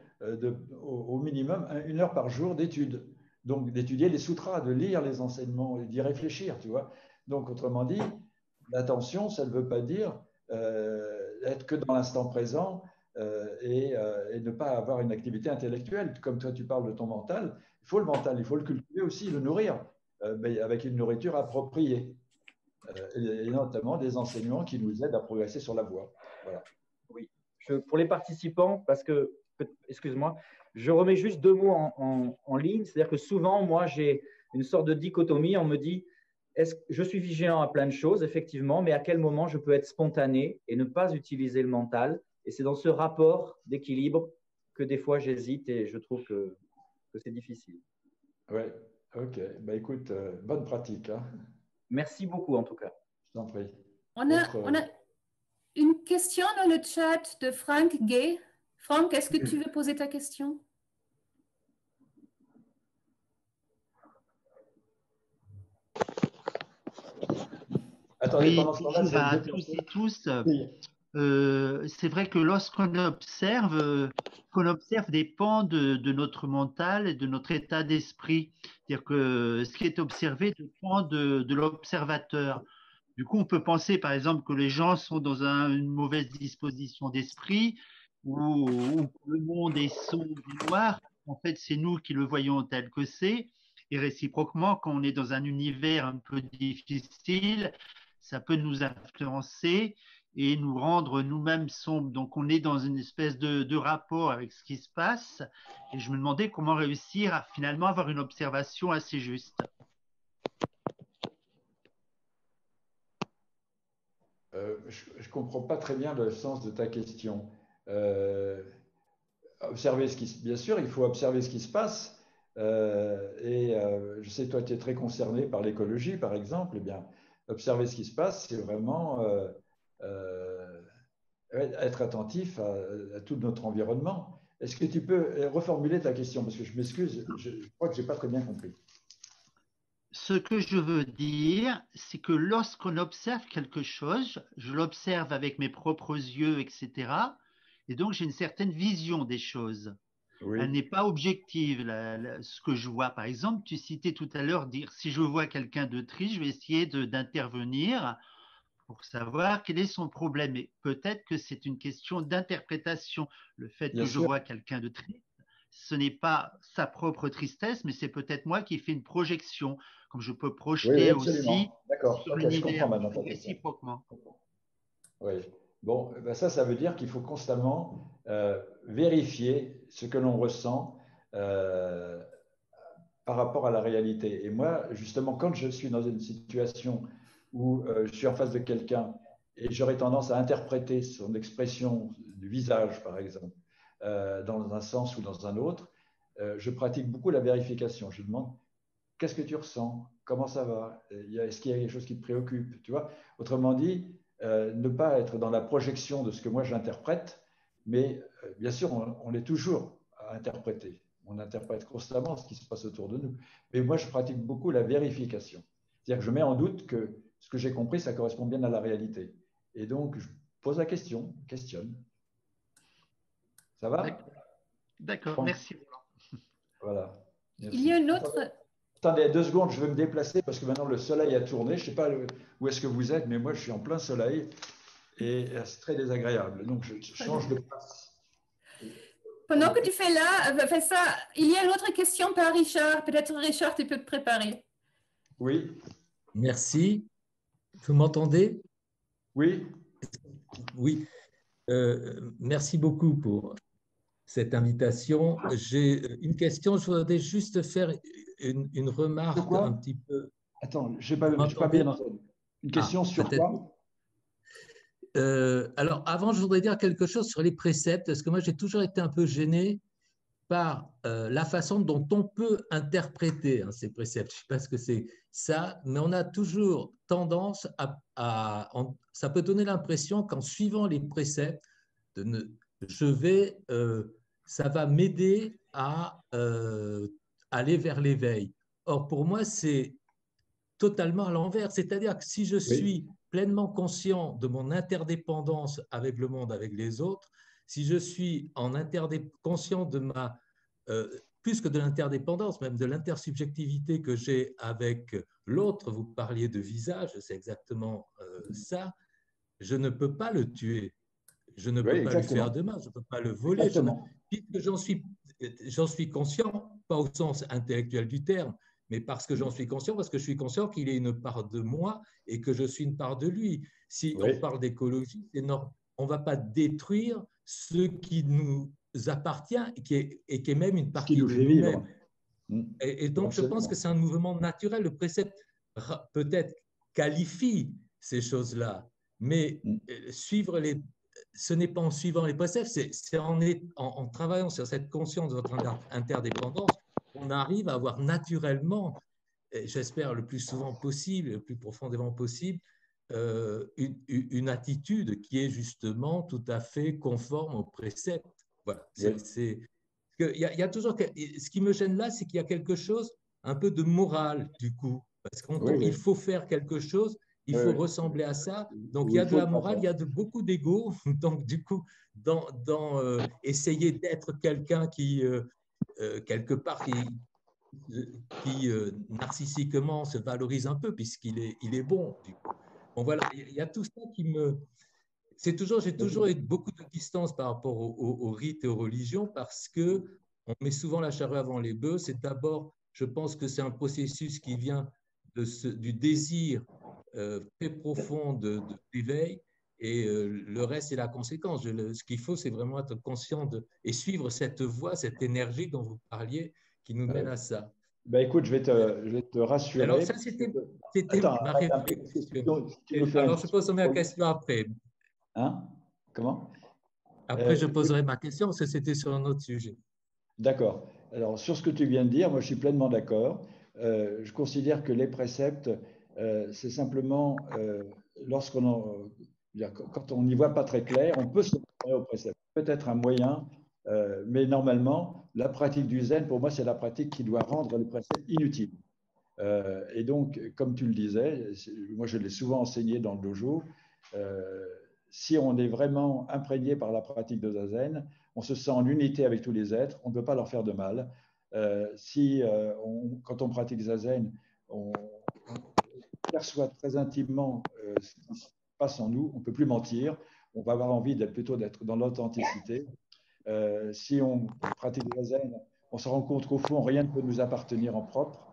au minimum 1 heure par jour d'étude. Donc, d'étudier les sutras, de lire les enseignements et d'y réfléchir, tu vois. Donc, autrement dit, l'attention, ça ne veut pas dire être que dans l'instant présent et ne pas avoir une activité intellectuelle. Comme toi, tu parles de ton mental, il faut le mental, il faut le cultiver aussi, le nourrir, mais avec une nourriture appropriée, et notamment des enseignements qui nous aident à progresser sur la voie. Voilà. Oui. Pour les participants, parce que, excuse-moi, je remets juste 2 mots en ligne. C'est-à-dire que souvent, moi, j'ai une sorte de dichotomie. On me dit, je suis vigilant à plein de choses, effectivement, mais à quel moment je peux être spontané et ne pas utiliser le mental? Et c'est dans ce rapport d'équilibre que des fois j'hésite et je trouve que c'est difficile. Oui, ok. Bah, écoute, bonne pratique. Hein. Merci beaucoup en tout cas. Je t'en prie. On a une question dans le chat de Frank Gay. Franck, est-ce que tu veux poser ta question? Attendez, oui, pendant ce temps-là, bonjour à tous et tous. C'est vrai que lorsqu'on observe dépend de notre mental et de notre état d'esprit. C'est-à-dire que ce qui est observé dépend de l'observateur. Du coup, on peut penser, par exemple, que les gens sont dans une mauvaise disposition d'esprit ou le monde est sombre et noir. En fait, c'est nous qui le voyons tel que c'est. Et réciproquement, quand on est dans un univers un peu difficile, ça peut nous influencer et nous rendre nous-mêmes sombres. Donc, on est dans une espèce de rapport avec ce qui se passe. Et je me demandais comment réussir à finalement avoir une observation assez juste. Je ne comprends pas très bien le sens de ta question. Observer bien sûr, il faut observer ce qui se passe. Je sais, toi, tu es très concerné par l'écologie, par exemple. Eh bien, observer ce qui se passe, c'est vraiment être attentif à tout notre environnement. Est-ce que tu peux reformuler ta question? Parce que je m'excuse, je crois que je n'ai pas très bien compris. Ce que je veux dire, c'est que lorsqu'on observe quelque chose, je l'observe avec mes propres yeux, etc. Et donc, j'ai une certaine vision des choses. Oui. Elle n'est pas objective. Ce que je vois, par exemple, tu citais tout à l'heure, dire si je vois quelqu'un de triste, je vais essayer d'intervenir pour savoir quel est son problème. Et peut-être que c'est une question d'interprétation. Le fait que je vois quelqu'un de triste, ce n'est pas sa propre tristesse, mais c'est peut-être moi qui fais une projection, comme je peux projeter aussi sur l'univers réciproquement. Oui. Bon, ben ça veut dire qu'il faut constamment vérifier ce que l'on ressent par rapport à la réalité. Et moi, justement, quand je suis dans une situation où je suis en face de quelqu'un et j'aurais tendance à interpréter son expression du visage, par exemple, dans un sens ou dans un autre, je pratique beaucoup la vérification. Je demande, qu'est-ce que tu ressens? Comment ça va? Est-ce qu'il y a quelque chose qui te préoccupe? Tu vois? Autrement dit, ne pas être dans la projection de ce que moi j'interprète, mais bien sûr, on est toujours à interpréter. On interprète constamment ce qui se passe autour de nous. Mais moi, je pratique beaucoup la vérification. C'est-à-dire que je mets en doute que ce que j'ai compris, ça correspond bien à la réalité. Et donc, je pose la question, questionne. Ça va? D'accord, merci. Voilà. Merci. Il y a une autre... Attendez 2 secondes, je vais me déplacer parce que maintenant le soleil a tourné. Je ne sais pas où est-ce que vous êtes, mais moi je suis en plein soleil et c'est très désagréable. Donc je change de place. Pendant que tu fais ça, il y a une autre question par Richard. Peut-être Richard, tu peux te préparer. Oui. Merci. Vous m'entendez? Oui. Oui. Merci beaucoup pour cette invitation. J'ai une question. Je voudrais juste faire une remarque un petit peu. Attends, je n'ai pas bien entendu. Une question sur quoi? Alors, avant, je voudrais dire quelque chose sur les préceptes, parce que moi, j'ai toujours été un peu gêné par la façon dont on peut interpréter ces préceptes. Je ne sais pas ce que c'est ça, mais on a toujours tendance ça peut donner l'impression qu'en suivant les préceptes, ça va m'aider à aller vers l'éveil. Or, pour moi, c'est totalement à l'envers. C'est-à-dire que si je suis pleinement conscient de mon interdépendance avec le monde, avec les autres, si je suis conscient de plus que de l'interdépendance, même de l'intersubjectivité que j'ai avec l'autre, vous parliez de visage, c'est exactement ça, je ne peux pas le tuer. Je ne peux pas lui faire de mal, je ne peux pas le voler. Puisque j'en suis conscient, pas au sens intellectuel du terme, mais parce que j'en suis conscient, parce que je suis conscient qu'il est une part de moi et que je suis une part de lui. Si on parle d'écologie, on ne va pas détruire ce qui nous appartient et qui est même une partie de nous-mêmes. Et donc, je pense que c'est un mouvement naturel. Le précepte peut-être qualifie ces choses-là, mais ce n'est pas en suivant les préceptes, c'est en travaillant sur cette conscience de votre interdépendance qu'on arrive à avoir naturellement, j'espère le plus souvent possible, le plus profondément possible, une attitude qui est justement tout à fait conforme aux préceptes. Voilà. Il y a toujours, ce qui me gêne là, c'est qu'il y a quelque chose un peu de morale du coup, parce qu'il faut faire quelque chose, il faut ressembler à ça. Donc il y a de la morale, il y a beaucoup d'ego. Donc du coup, dans essayer d'être quelqu'un qui quelque part qui narcissiquement se valorise un peu puisqu'il est bon. Du coup. Bon voilà, il y a tout ça qui me j'ai toujours eu beaucoup de distance par rapport aux rites et aux religions parce que on met souvent la charrue avant les bœufs. C'est d'abord, je pense que c'est un processus qui vient du désir très profond d'éveil et le reste c'est la conséquence. Ce qu'il faut, c'est vraiment être conscient et suivre cette voie, cette énergie dont vous parliez qui nous mène à ça. Ben écoute, je vais te rassurer. Alors ça, c'était ma réflexion. Alors je pose ma question après. Hein? Comment? Après, je poserai ma question parce que c'était sur un autre sujet. D'accord. Alors, sur ce que tu viens de dire, moi, je suis pleinement d'accord. Je considère que les préceptes, c'est simplement quand on n'y voit pas très clair, on peut se référer aux préceptes. Peut-être un moyen, mais normalement, la pratique du zen, pour moi, c'est la pratique qui doit rendre les préceptes inutiles. Et donc, comme tu le disais, moi, je l'ai souvent enseigné dans le dojo. Si on est vraiment imprégné par la pratique de Zazen, on se sent en unité avec tous les êtres, on ne peut pas leur faire de mal. Quand on pratique Zazen, on perçoit très intimement ce qui se passe en nous, on ne peut plus mentir, on va avoir envie plutôt d'être dans l'authenticité. Si on pratique Zazen, on se rend compte qu'au fond, rien ne peut nous appartenir en propre,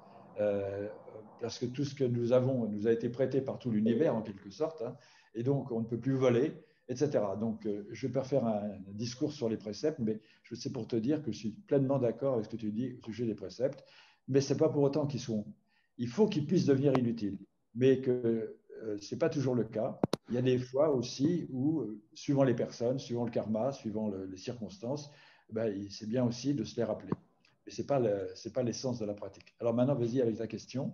parce que tout ce que nous avons nous a été prêté par tout l'univers, en quelque sorte, hein, et donc on ne peut plus voler, etc. Donc, je vais pas faire un discours sur les préceptes, mais c'est pour te dire que je suis pleinement d'accord avec ce que tu dis au sujet des préceptes, mais ce n'est pas pour autant il faut qu'ils puissent devenir inutiles, mais que ce n'est pas toujours le cas. Il y a des fois aussi où, suivant les personnes, suivant le karma, suivant les circonstances, c'est bien aussi de se les rappeler. Mais ce n'est pas l'essence de la pratique. Alors maintenant, vas-y avec ta question.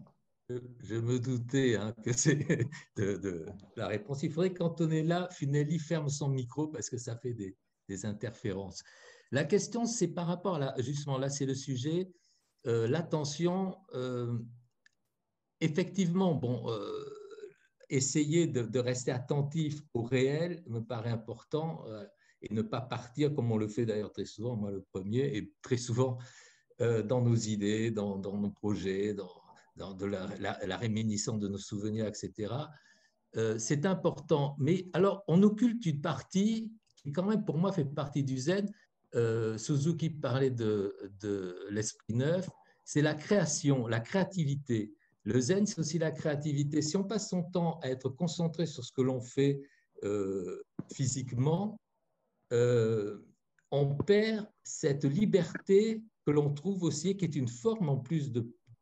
Je me doutais que c'est de la réponse. Il faudrait que quand on est là, Funeli ferme son micro parce que ça fait des interférences. La question, c'est par rapport à justement là, c'est le sujet, l'attention. Effectivement, bon, essayer de rester attentif au réel me paraît important et ne pas partir comme on le fait d'ailleurs très souvent, moi le premier, et très souvent dans nos idées, dans nos projets, dans la réminiscence de nos souvenirs, etc. C'est important. Mais alors, on occulte une partie qui, quand même, pour moi, fait partie du zen. Suzuki parlait de l'esprit neuf. C'est la création, la créativité. Le zen, c'est aussi la créativité. Si on passe son temps à être concentré sur ce que l'on fait physiquement, on perd cette liberté que l'on trouve aussi, qui est une forme en plus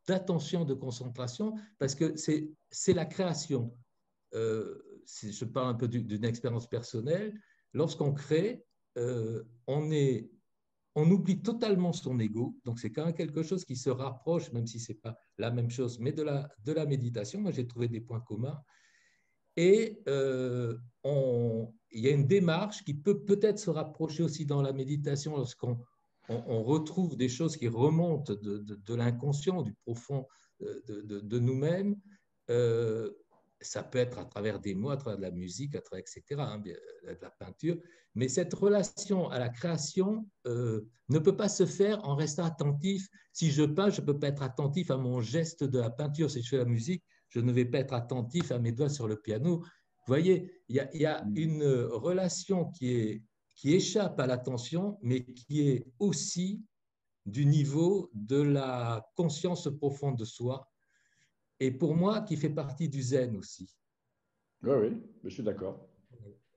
d'attention, de concentration, parce que c'est la création. Je parle un peu d'une expérience personnelle. Lorsqu'on crée, on oublie totalement son ego. Donc, c'est quand même quelque chose qui se rapproche, même si ce n'est pas la même chose, mais de la méditation. Moi, j'ai trouvé des points communs. Et il y a une démarche qui peut peut-être se rapprocher aussi dans la méditation lorsqu'on retrouve des choses qui remontent de l'inconscient, du profond de nous-mêmes. Ça peut être à travers des mots, à travers de la musique, à travers, etc., de la peinture. Mais cette relation à la création ne peut pas se faire en restant attentif. Si je peins, je ne peux pas être attentif à mon geste de la peinture. Si je fais la musique, je ne vais pas être attentif à mes doigts sur le piano. Vous voyez, il y a une relation qui échappe à l'attention, mais qui est aussi du niveau de la conscience profonde de soi. Et pour moi, qui fait partie du zen aussi. Oui, je suis d'accord.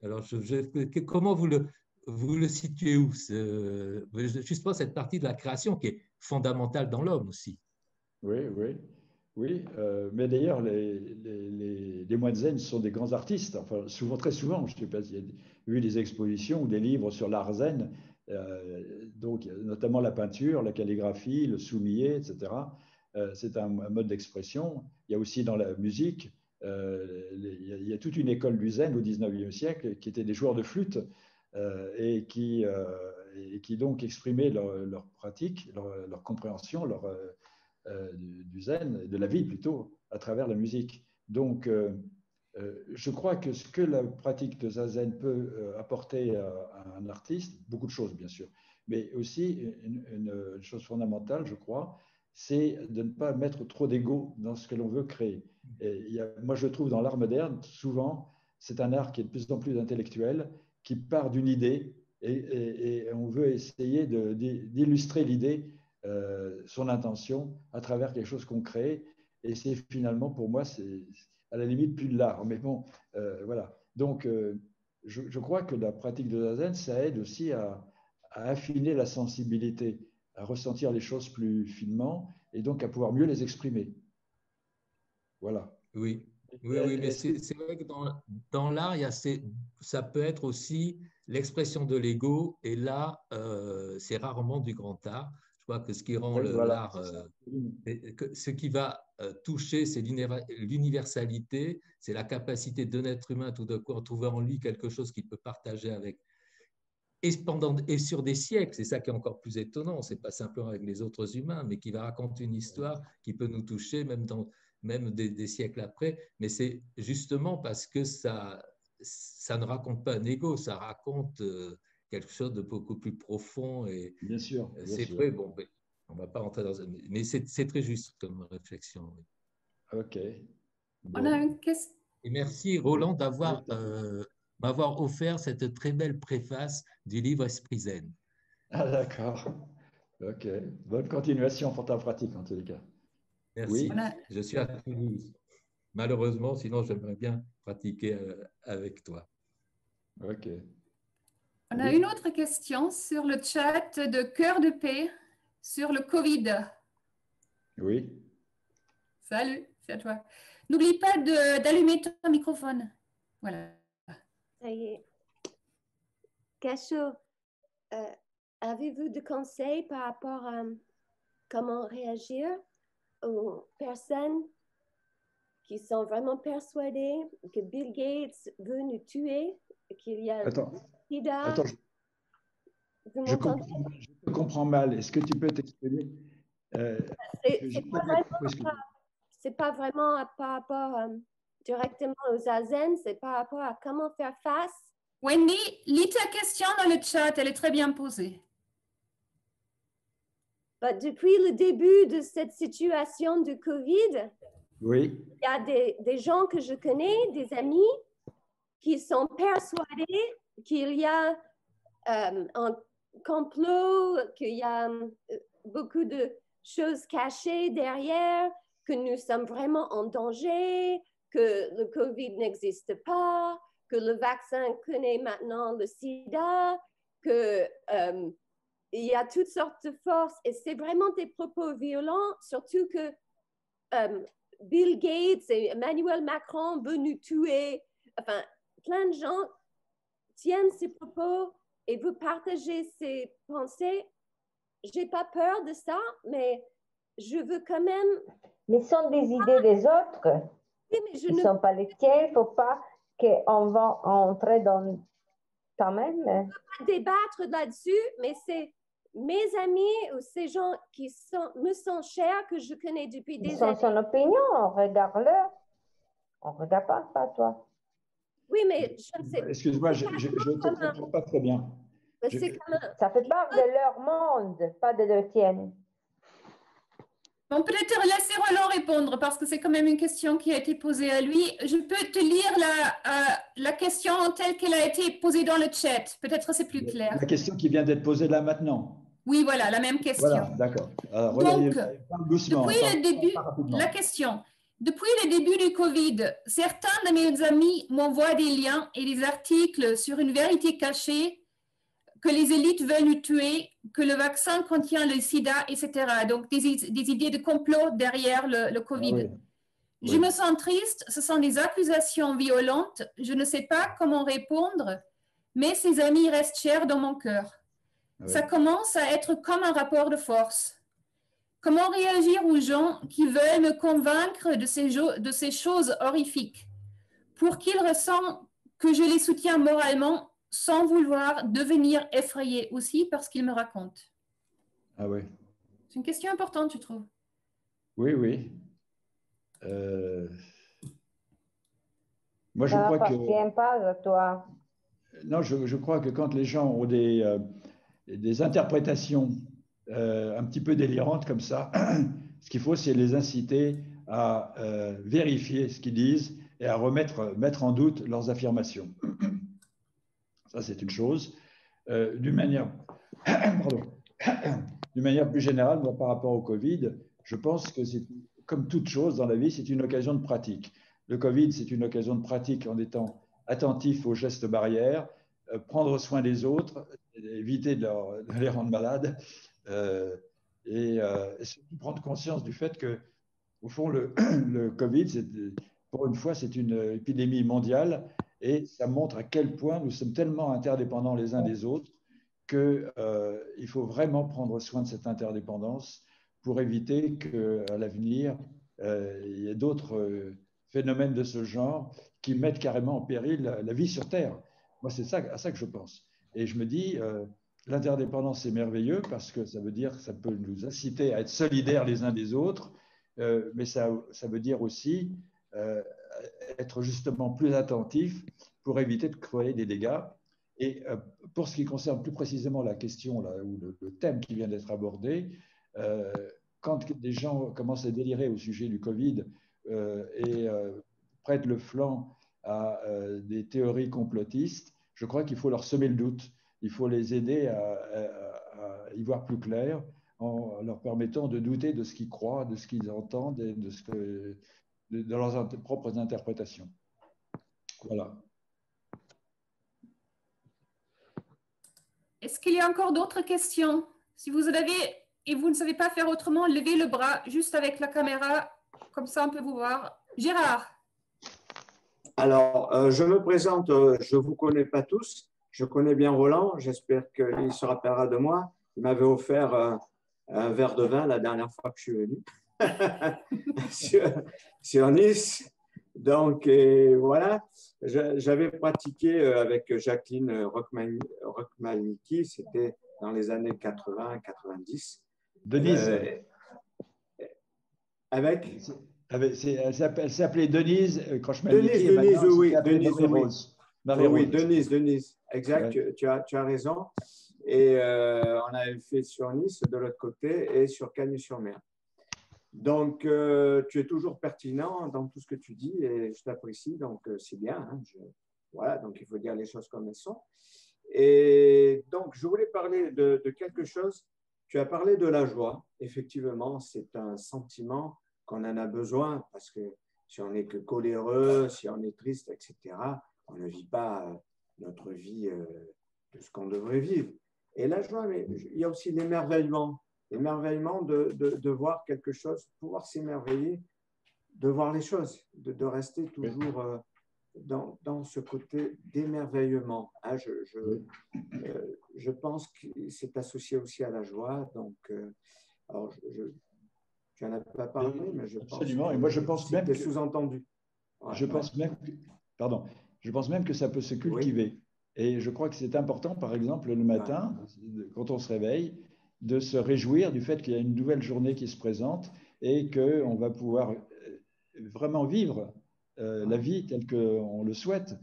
Alors, comment vous le situez où? Justement, cette partie de la création qui est fondamentale dans l'homme aussi. Oui, oui, oui. Mais d'ailleurs, les moines zen sont des grands artistes. Enfin, souvent, très souvent, je ne sais pas s'il y a eu des expositions ou des livres sur l'art zen, donc notamment la peinture, la calligraphie, le sumi-e, etc. C'est un mode d'expression. Il y a aussi dans la musique, il y a toute une école du zen au 19e siècle qui étaient des joueurs de flûte et qui donc exprimaient leur pratique, leur compréhension, du zen, de la vie plutôt, à travers la musique. Donc, je crois que ce que la pratique de zazen peut apporter à un artiste, beaucoup de choses bien sûr, mais aussi une chose fondamentale, je crois, c'est de ne pas mettre trop d'ego dans ce que l'on veut créer. Et moi, je trouve dans l'art moderne, souvent, c'est un art qui est de plus en plus intellectuel, qui part d'une idée et on veut essayer d'illustrer l'idée, son intention à travers quelque chose qu'on crée. Et c'est finalement, pour moi, c'est à la limite plus de l'art. Mais bon, voilà. Donc, je crois que la pratique de zazen, ça aide aussi à affiner la sensibilité, à ressentir les choses plus finement et donc à pouvoir mieux les exprimer. Voilà. Oui, oui, mais c'est vrai que dans l'art, ça peut être aussi l'expression de l'ego, et là, c'est rarement du grand art. Je crois que ce qui rend l'art, ce qui va toucher, c'est l'universalité, c'est la capacité d'un être humain tout d'un coup à trouver en lui quelque chose qu'il peut partager avec. Et sur des siècles, c'est ça qui est encore plus étonnant, c'est pas simplement avec les autres humains, mais qui va raconter une histoire qui peut nous toucher même des siècles après, mais c'est justement parce que ça ne raconte pas un ego, ça raconte quelque chose de beaucoup plus profond. Et bien sûr. C'est vrai, bon, on ne va pas rentrer dans un... Mais c'est très juste comme réflexion. Oui. OK. Bon. On a une question. Et merci, Roland, m'avoir offert cette très belle préface du livre Esprit Zen. Ah, d'accord. OK. Bonne continuation pour ta pratique, en tous les cas. Merci. Oui. Je suis à Toulouse. Malheureusement, sinon j'aimerais bien pratiquer avec toi. OK. On a une autre question sur le chat de Cœur de Paix sur le Covid. Oui. Salut, c'est à toi. N'oublie pas d'allumer ton microphone. Voilà. Ça y est. Cacho, avez-vous des conseils par rapport à comment réagir aux personnes qui sont vraiment persuadées que Bill Gates veut nous tuer, qu'il y a SIDA? Attends, je te comprends mal. Est-ce que tu peux t'exprimer? C'est pas vraiment par rapport directement aux zazen, c'est par rapport à comment faire face. Wendy, lis ta question dans le chat, elle est très bien posée. Depuis le début de cette situation de Covid, oui, il y a des gens que je connais, des amis, qui sont persuadés qu'il y a un complot, qu'il y a beaucoup de choses cachées derrière, que nous sommes vraiment en danger, que le Covid n'existe pas, que le vaccin connaît maintenant le sida, que il y a toutes sortes de forces, et c'est vraiment des propos violents, surtout que Bill Gates et Emmanuel Macron veulent nous tuer. Enfin, plein de gens tiennent ces propos et veulent partager ces pensées. J'ai pas peur de ça, mais je veux quand même... Mais ce sont des idées des autres. Oui, mais ils ne sont pas les tiens. Il ne faut pas qu'on va entrer dans... Quand même. Je ne veux pas débattre là-dessus, mais c'est mes amis ou ces gens qui me sont chers, que je connais depuis des années. Ils sont son opinion, on regarde-le. On ne regarde pas toi. Oui, mais je ne sais pas. Excuse-moi, je ne comprends pas très bien. Ça fait part de leur monde, pas de le tien. On peut peut-être laisser Roland répondre parce que c'est quand même une question qui a été posée à lui. Je peux te lire la question telle qu'elle a été posée dans le chat. Peut-être c'est plus clair. La question qui vient d'être posée là maintenant. Oui, voilà, la même question. Voilà, d'accord. Donc, depuis le début, la question. Depuis le début du Covid, certains de mes amis m'envoient des liens et des articles sur une vérité cachée, que les élites veulent nous tuer, que le vaccin contient le sida, etc. Donc, des idées de complot derrière le Covid. Ah oui. Je me sens triste, ce sont des accusations violentes, je ne sais pas comment répondre, mais ces amis restent chers dans mon cœur. Oui. Ça commence à être comme un rapport de force. Comment réagir aux gens qui veulent me convaincre de ces choses horrifiques pour qu'ils ressentent que je les soutiens moralement sans vouloir devenir effrayé aussi par ce qu'ils me racontent? Ah oui. C'est une question importante, je trouve. Oui, oui. Moi, je Ça crois que... n'appartient pas à toi. Non, je crois que quand les gens ont des interprétations un petit peu délirantes comme ça, ce qu'il faut, c'est les inciter à vérifier ce qu'ils disent et à mettre en doute leurs affirmations. Ça, c'est une chose. D'une manière plus générale, moi, par rapport au Covid, je pense que c'est, comme toute chose dans la vie, c'est une occasion de pratique. Le Covid, c'est une occasion de pratique en étant attentif aux gestes barrières, prendre soin des autres, éviter de les rendre malades, et surtout prendre conscience du fait que, au fond, le Covid, pour une fois, c'est une épidémie mondiale et ça montre à quel point nous sommes tellement interdépendants les uns des autres qu'il faut vraiment prendre soin de cette interdépendance pour éviter qu'à l'avenir, il y ait d'autres phénomènes de ce genre qui mettent carrément en péril la vie sur Terre. Moi, c'est à ça que je pense. Et je me dis, l'interdépendance, c'est merveilleux parce que ça veut dire que ça peut nous inciter à être solidaires les uns des autres, mais ça veut dire aussi être justement plus attentif pour éviter de créer des dégâts. Et pour ce qui concerne plus précisément la question là, ou le thème qui vient d'être abordé, quand des gens commencent à délirer au sujet du Covid et prêtent le flanc à des théories complotistes, je crois qu'il faut leur semer le doute. Il faut les aider à y voir plus clair en leur permettant de douter de ce qu'ils croient, de ce qu'ils entendent et de leurs propres interprétations. Voilà. Est-ce qu'il y a encore d'autres questions? Si vous en avez et vous ne savez pas faire autrement, levez le bras juste avec la caméra, comme ça on peut vous voir. Gérard. Alors, je me présente, je ne vous connais pas tous, je connais bien Roland, j'espère qu'il se rappellera de moi. Il m'avait offert un verre de vin la dernière fois que je suis venu sur Nice. Donc, voilà, j'avais pratiqué avec Jacqueline Rockmalnicki, c'était dans les années 80-90. Denise. Avec elle s'appelait Denise Rockmalnicki. Denise, oui. Denise, Denise. Exact, ouais. Tu as raison. Et on avait fait sur Nice de l'autre côté et sur Cagnes-sur-Mer. Donc, tu es toujours pertinent dans tout ce que tu dis et je t'apprécie, donc c'est bien. Hein, voilà, donc il faut dire les choses comme elles sont. Et donc, je voulais parler de quelque chose. Tu as parlé de la joie. Effectivement, c'est un sentiment qu'on en a besoin parce que si on n'est que coléreux, si on est triste, etc., on ne vit pas notre vie de ce qu'on devrait vivre. Et la joie, mais il y a aussi l'émerveillement. L'émerveillement de voir quelque chose, pouvoir s'émerveiller, de voir les choses, de rester toujours dans ce côté d'émerveillement. Hein, je pense que c'est associé aussi à la joie. Donc, alors tu n'en as pas parlé, mais je pense absolument. Et moi, je pense même que c'est sous-entendu. Ouais, je pense même que ça peut se cultiver. Oui. Et je crois que c'est important, par exemple, le matin, quand on se réveille, de se réjouir du fait qu'il y a une nouvelle journée qui se présente et qu'on va pouvoir vraiment vivre la vie telle qu'on le souhaite.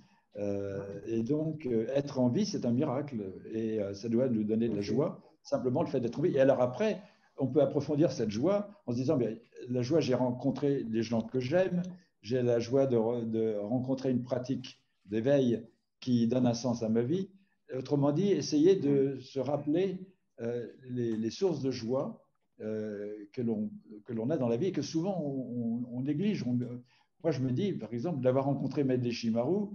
Et donc, être en vie, c'est un miracle et ça doit nous donner de la joie, simplement le fait d'être en vie. Et alors après, on peut approfondir cette joie en se disant, bien, la joie, j'ai rencontré des gens que j'aime, j'ai la joie de rencontrer une pratique d'éveil qui donne un sens à ma vie. Autrement dit, essayer de se rappeler les sources de joie que l'on a dans la vie et que souvent on néglige. Moi, je me dis, par exemple, d'avoir rencontré Maître Deschimaru,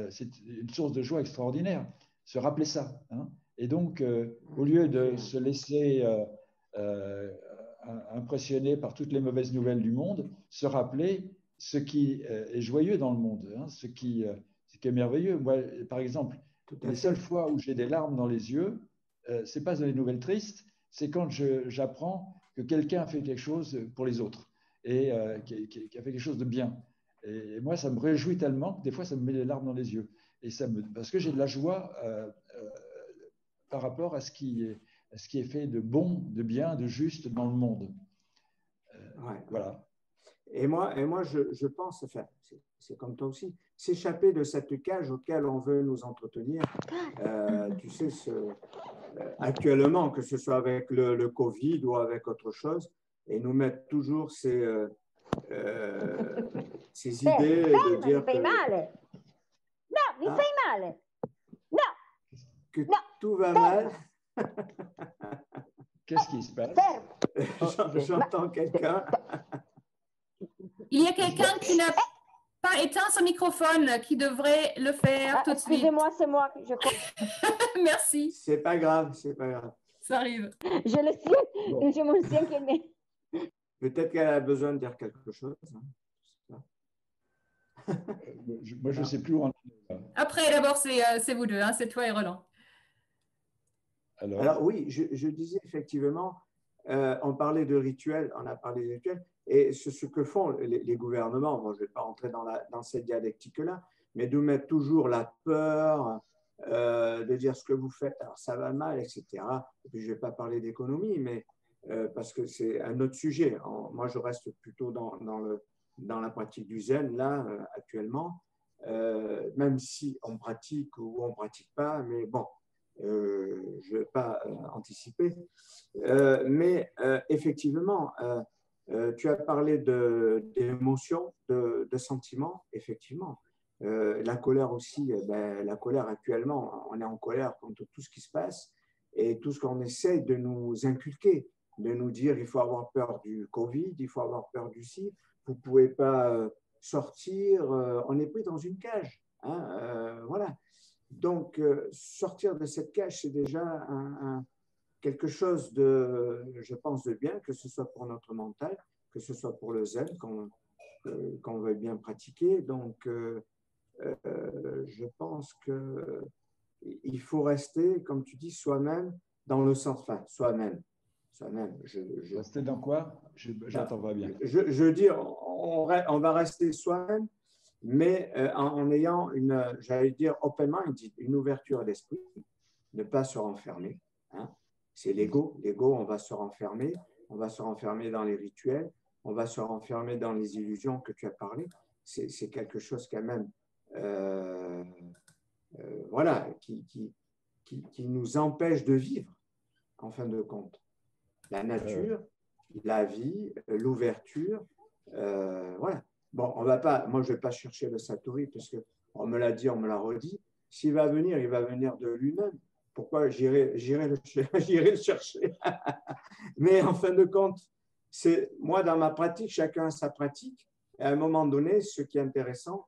c'est une source de joie extraordinaire, se rappeler ça. Hein. Et donc, au lieu de se laisser impressionner par toutes les mauvaises nouvelles du monde, se rappeler ce qui est joyeux dans le monde, hein, ce qui est merveilleux. Moi, par exemple, les seules fois où j'ai des larmes dans les yeux, ce n'est pas dans les nouvelles tristes, c'est quand j'apprends que quelqu'un a fait quelque chose pour les autres et qui a fait quelque chose de bien. Et moi, ça me réjouit tellement que des fois, ça me met les larmes dans les yeux. Et parce que j'ai de la joie par rapport à ce qui est fait de bon, de bien, de juste dans le monde. Voilà. Et moi je pense, enfin, c'est comme toi aussi, s'échapper de cette cage auquel on veut nous entretenir. Tu sais, actuellement, que ce soit avec le Covid ou avec autre chose, et nous mettre toujours ces idées de dire que... No, mi fai male. No. Que tout va mal. Qu'est-ce qui se passe? J'entends quelqu'un. Il y a quelqu'un qui n'a pas éteint son microphone, qui devrait le faire tout de suite. Excusez-moi, c'est moi. Merci. C'est pas grave, c'est pas grave. Ça arrive. Je le sais, je me sens qu'elle m'est. Peut-être qu'elle a besoin de dire quelque chose. Hein. Moi, je ne sais plus où on est. Après, d'abord, c'est vous deux, hein, c'est toi et Roland. Alors oui, je disais effectivement, on parlait de rituels, on a parlé de rituels, et ce que font les gouvernements, bon, je ne vais pas rentrer dans cette dialectique-là, mais de mettre toujours la peur, de dire ce que vous faites, alors ça va mal, etc. Et puis je ne vais pas parler d'économie, mais parce que c'est un autre sujet. Moi, je reste plutôt dans la pratique du zen, là, actuellement, même si on pratique ou on ne pratique pas, mais bon, je ne vais pas anticiper. Mais effectivement, tu as parlé d'émotions, de sentiments, effectivement. La colère aussi, la colère actuellement, on est en colère contre tout ce qui se passe et tout ce qu'on essaie de nous inculquer, de nous dire il faut avoir peur du Covid, il faut avoir peur du ci, vous ne pouvez pas sortir, on est pris dans une cage. Hein, voilà. Donc, sortir de cette cage, c'est déjà quelque chose de, je pense, de bien, que ce soit pour notre mental, que ce soit pour le zen, qu'on veut bien pratiquer. Donc, je pense qu'il faut rester, comme tu dis, soi-même, dans le sens, enfin, soi-même. Rester dans quoi? J'entends pas bien. Je veux dire, on va rester soi-même, mais en ayant j'allais dire, open mind, une ouverture d'esprit, ne pas se renfermer. Hein. C'est l'ego. L'ego, on va se renfermer dans les rituels, on va se renfermer dans les illusions que tu as parlé. C'est quelque chose quand même, voilà, qui nous empêche de vivre, en fin de compte. La nature, la vie, l'ouverture, voilà. Bon, moi, je ne vais pas chercher le Satori parce qu'on me l'a dit, on me l'a redit. S'il va venir, il va venir de lui-même. Pourquoi j'irai le chercher? Mais en fin de compte, moi, dans ma pratique, chacun a sa pratique. Et à un moment donné, ce qui est intéressant,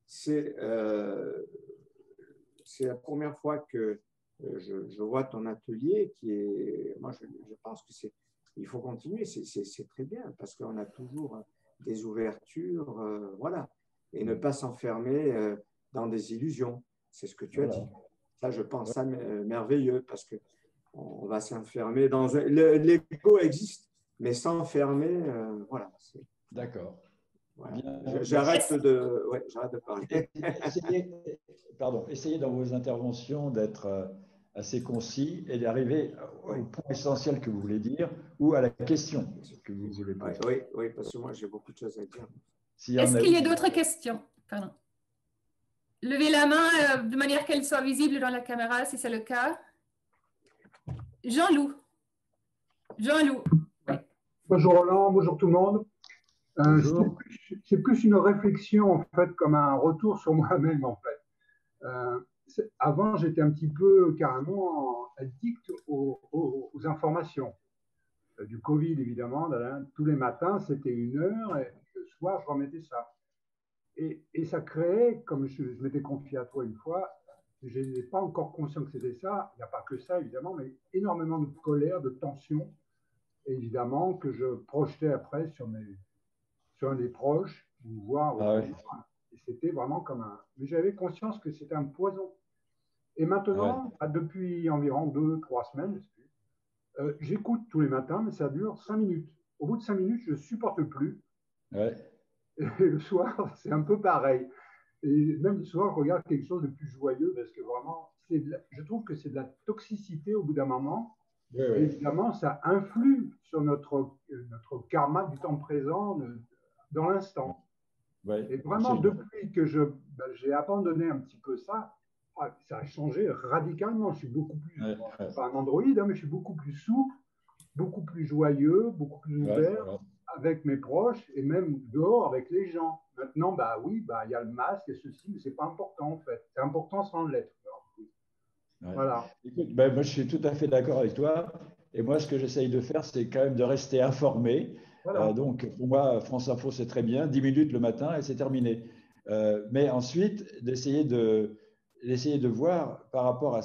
c'est la première fois que je vois ton atelier qui est… Moi, je pense qu'il faut continuer. C'est très bien parce qu'on a toujours des ouvertures, voilà, et ne pas s'enfermer dans des illusions. C'est ce que tu as dit. Ça, je pense ça merveilleux parce qu'on va s'enfermer dans l'ego existe, mais s'enfermer, voilà. D'accord. Voilà. J'arrête de parler. Essayez dans vos interventions d'être assez concis et d'arriver au point essentiel que vous voulez dire ou à la question que vous voulez poser. Oui, parce que moi j'ai beaucoup de choses à dire. Est-ce qu'il y a d'autres questions? Pardon. Levez la main de manière qu'elle soit visible dans la caméra si c'est le cas. Jean-Loup. Oui. Bonjour Roland, bonjour tout le monde. C'est plus une réflexion en fait, comme un retour sur moi-même en fait. Avant, j'étais un petit peu carrément addict aux informations. du Covid, évidemment. Tous les matins, c'était 1 heure et le soir, je remettais ça. Et ça créait, comme je m'étais confié à toi une fois, je n'étais pas encore conscient que c'était ça. Il n'y a pas que ça, évidemment, mais énormément de colère, de tension, évidemment, que je projetais après sur un des proches, voire et c'était vraiment comme un... Mais j'avais conscience que c'était un poison. Et maintenant, depuis environ 2-3 semaines, j'écoute tous les matins, mais ça dure 5 minutes. Au bout de 5 minutes, je ne supporte plus. Et le soir, c'est un peu pareil. Et même le soir, je regarde quelque chose de plus joyeux parce que vraiment, je trouve que c'est de la toxicité au bout d'un moment. Et évidemment, ça influe sur notre karma du temps présent, dans l'instant. Et vraiment, depuis que j'ai abandonné un petit peu ça, ça a changé radicalement. Je suis beaucoup plus, pas un androïde, mais je suis beaucoup plus souple, beaucoup plus joyeux, beaucoup plus ouvert avec mes proches et même dehors avec les gens. Maintenant, il y a le masque et ceci, mais ce n'est pas important en fait. C'est important sans l'être. Voilà. Écoute, moi, je suis tout à fait d'accord avec toi. Et moi, ce que j'essaye de faire, c'est quand même de rester informé. Voilà. Donc, pour moi, France Info, c'est très bien. 10 minutes le matin et c'est terminé. Mais ensuite, d'essayer de voir par rapport à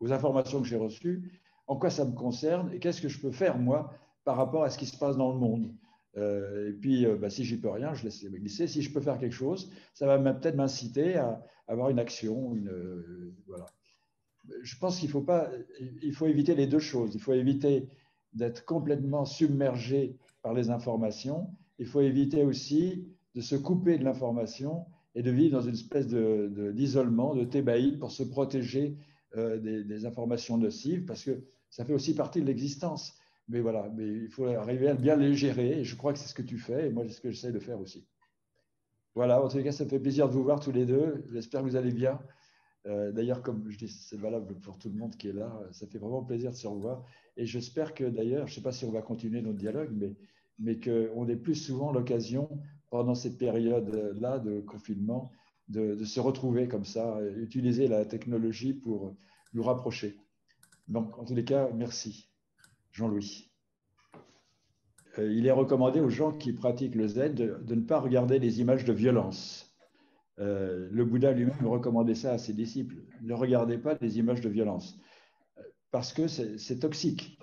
aux informations que j'ai reçues, en quoi ça me concerne et qu'est-ce que je peux faire, moi, par rapport à ce qui se passe dans le monde. Et puis, si j'y peux rien, je laisse glisser. Si je peux faire quelque chose, ça va peut-être m'inciter à avoir une action. Voilà. Je pense qu'il faut éviter les deux choses. Il faut éviter d'être complètement submergé par les informations. Il faut éviter aussi de se couper de l'information et de vivre dans une espèce d'isolement, de thébaïde pour se protéger des informations nocives, parce que ça fait aussi partie de l'existence. Mais voilà, il faut arriver à bien les gérer, et je crois que c'est ce que tu fais, et moi, c'est ce que j'essaie de faire aussi. Voilà, en tous les cas, ça me fait plaisir de vous voir tous les deux. J'espère que vous allez bien. D'ailleurs, comme je dis, c'est valable pour tout le monde qui est là. Ça fait vraiment plaisir de se revoir. Et j'espère que d'ailleurs, je ne sais pas si on va continuer notre dialogue, mais qu'on ait plus souvent l'occasion, pendant cette période-là de confinement, de se retrouver comme ça, utiliser la technologie pour nous rapprocher. Donc, en tous les cas, merci. Jean-Louis. Il est recommandé aux gens qui pratiquent le zen de ne pas regarder les images de violence. Le Bouddha lui-même recommandait ça à ses disciples. Ne regardez pas les images de violence, parce que c'est toxique.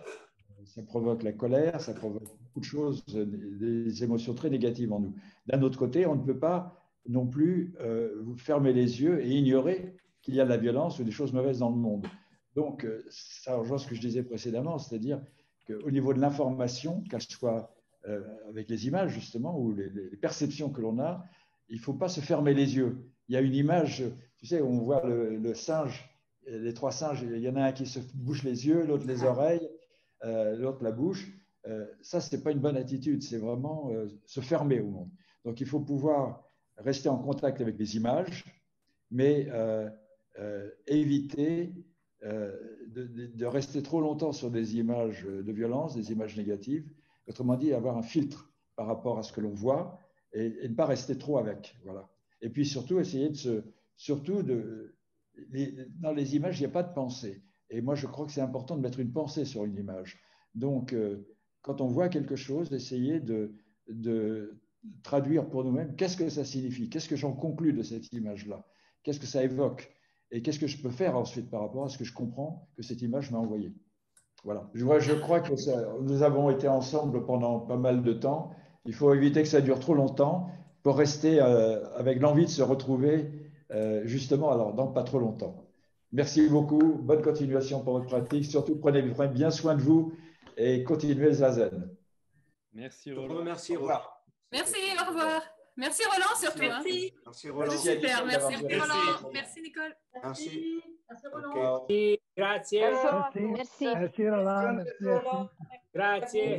Ça provoque la colère, ça provoque beaucoup de choses, des émotions très négatives en nous. D'un autre côté, on ne peut pas non plus vous fermer les yeux et ignorer qu'il y a de la violence ou des choses mauvaises dans le monde. Donc, ça rejoint ce que je disais précédemment, c'est-à-dire qu'au niveau de l'information, qu'elle soit avec les images justement, ou les perceptions que l'on a, il ne faut pas se fermer les yeux. Il y a une image, tu sais, on voit le singe, les 3 singes, il y en a un qui se bouche les yeux, l'autre les oreilles, l'autre la bouche. Ça, ce n'est pas une bonne attitude, c'est vraiment se fermer au monde. Donc, il faut pouvoir rester en contact avec les images, mais éviter de rester trop longtemps sur des images de violence, des images négatives. Autrement dit, avoir un filtre par rapport à ce que l'on voit et ne pas rester trop avec. Voilà. Et puis surtout, essayer dans les images, il n'y a pas de pensée. Et moi, je crois que c'est important de mettre une pensée sur une image. Donc, quand on voit quelque chose, essayer de traduire pour nous-mêmes qu'est-ce que ça signifie, qu'est-ce que j'en conclus de cette image-là, qu'est-ce que ça évoque, et qu'est-ce que je peux faire ensuite par rapport à ce que je comprends que cette image m'a envoyé. Voilà. Je crois que nous avons été ensemble pendant pas mal de temps. Il faut éviter que ça dure trop longtemps pour rester avec l'envie de se retrouver justement alors dans pas trop longtemps. Merci beaucoup. Bonne continuation pour votre pratique. Surtout, prenez bien soin de vous et continuez le zazen. Merci Roland. Merci Roland. Merci, au revoir. Merci Roland surtout. Merci. Hein. Merci Roland. Super, merci Roland. Merci Nicole. Merci. Merci Roland. Okay. Grazie. Merci. Merci Roland. Grazie.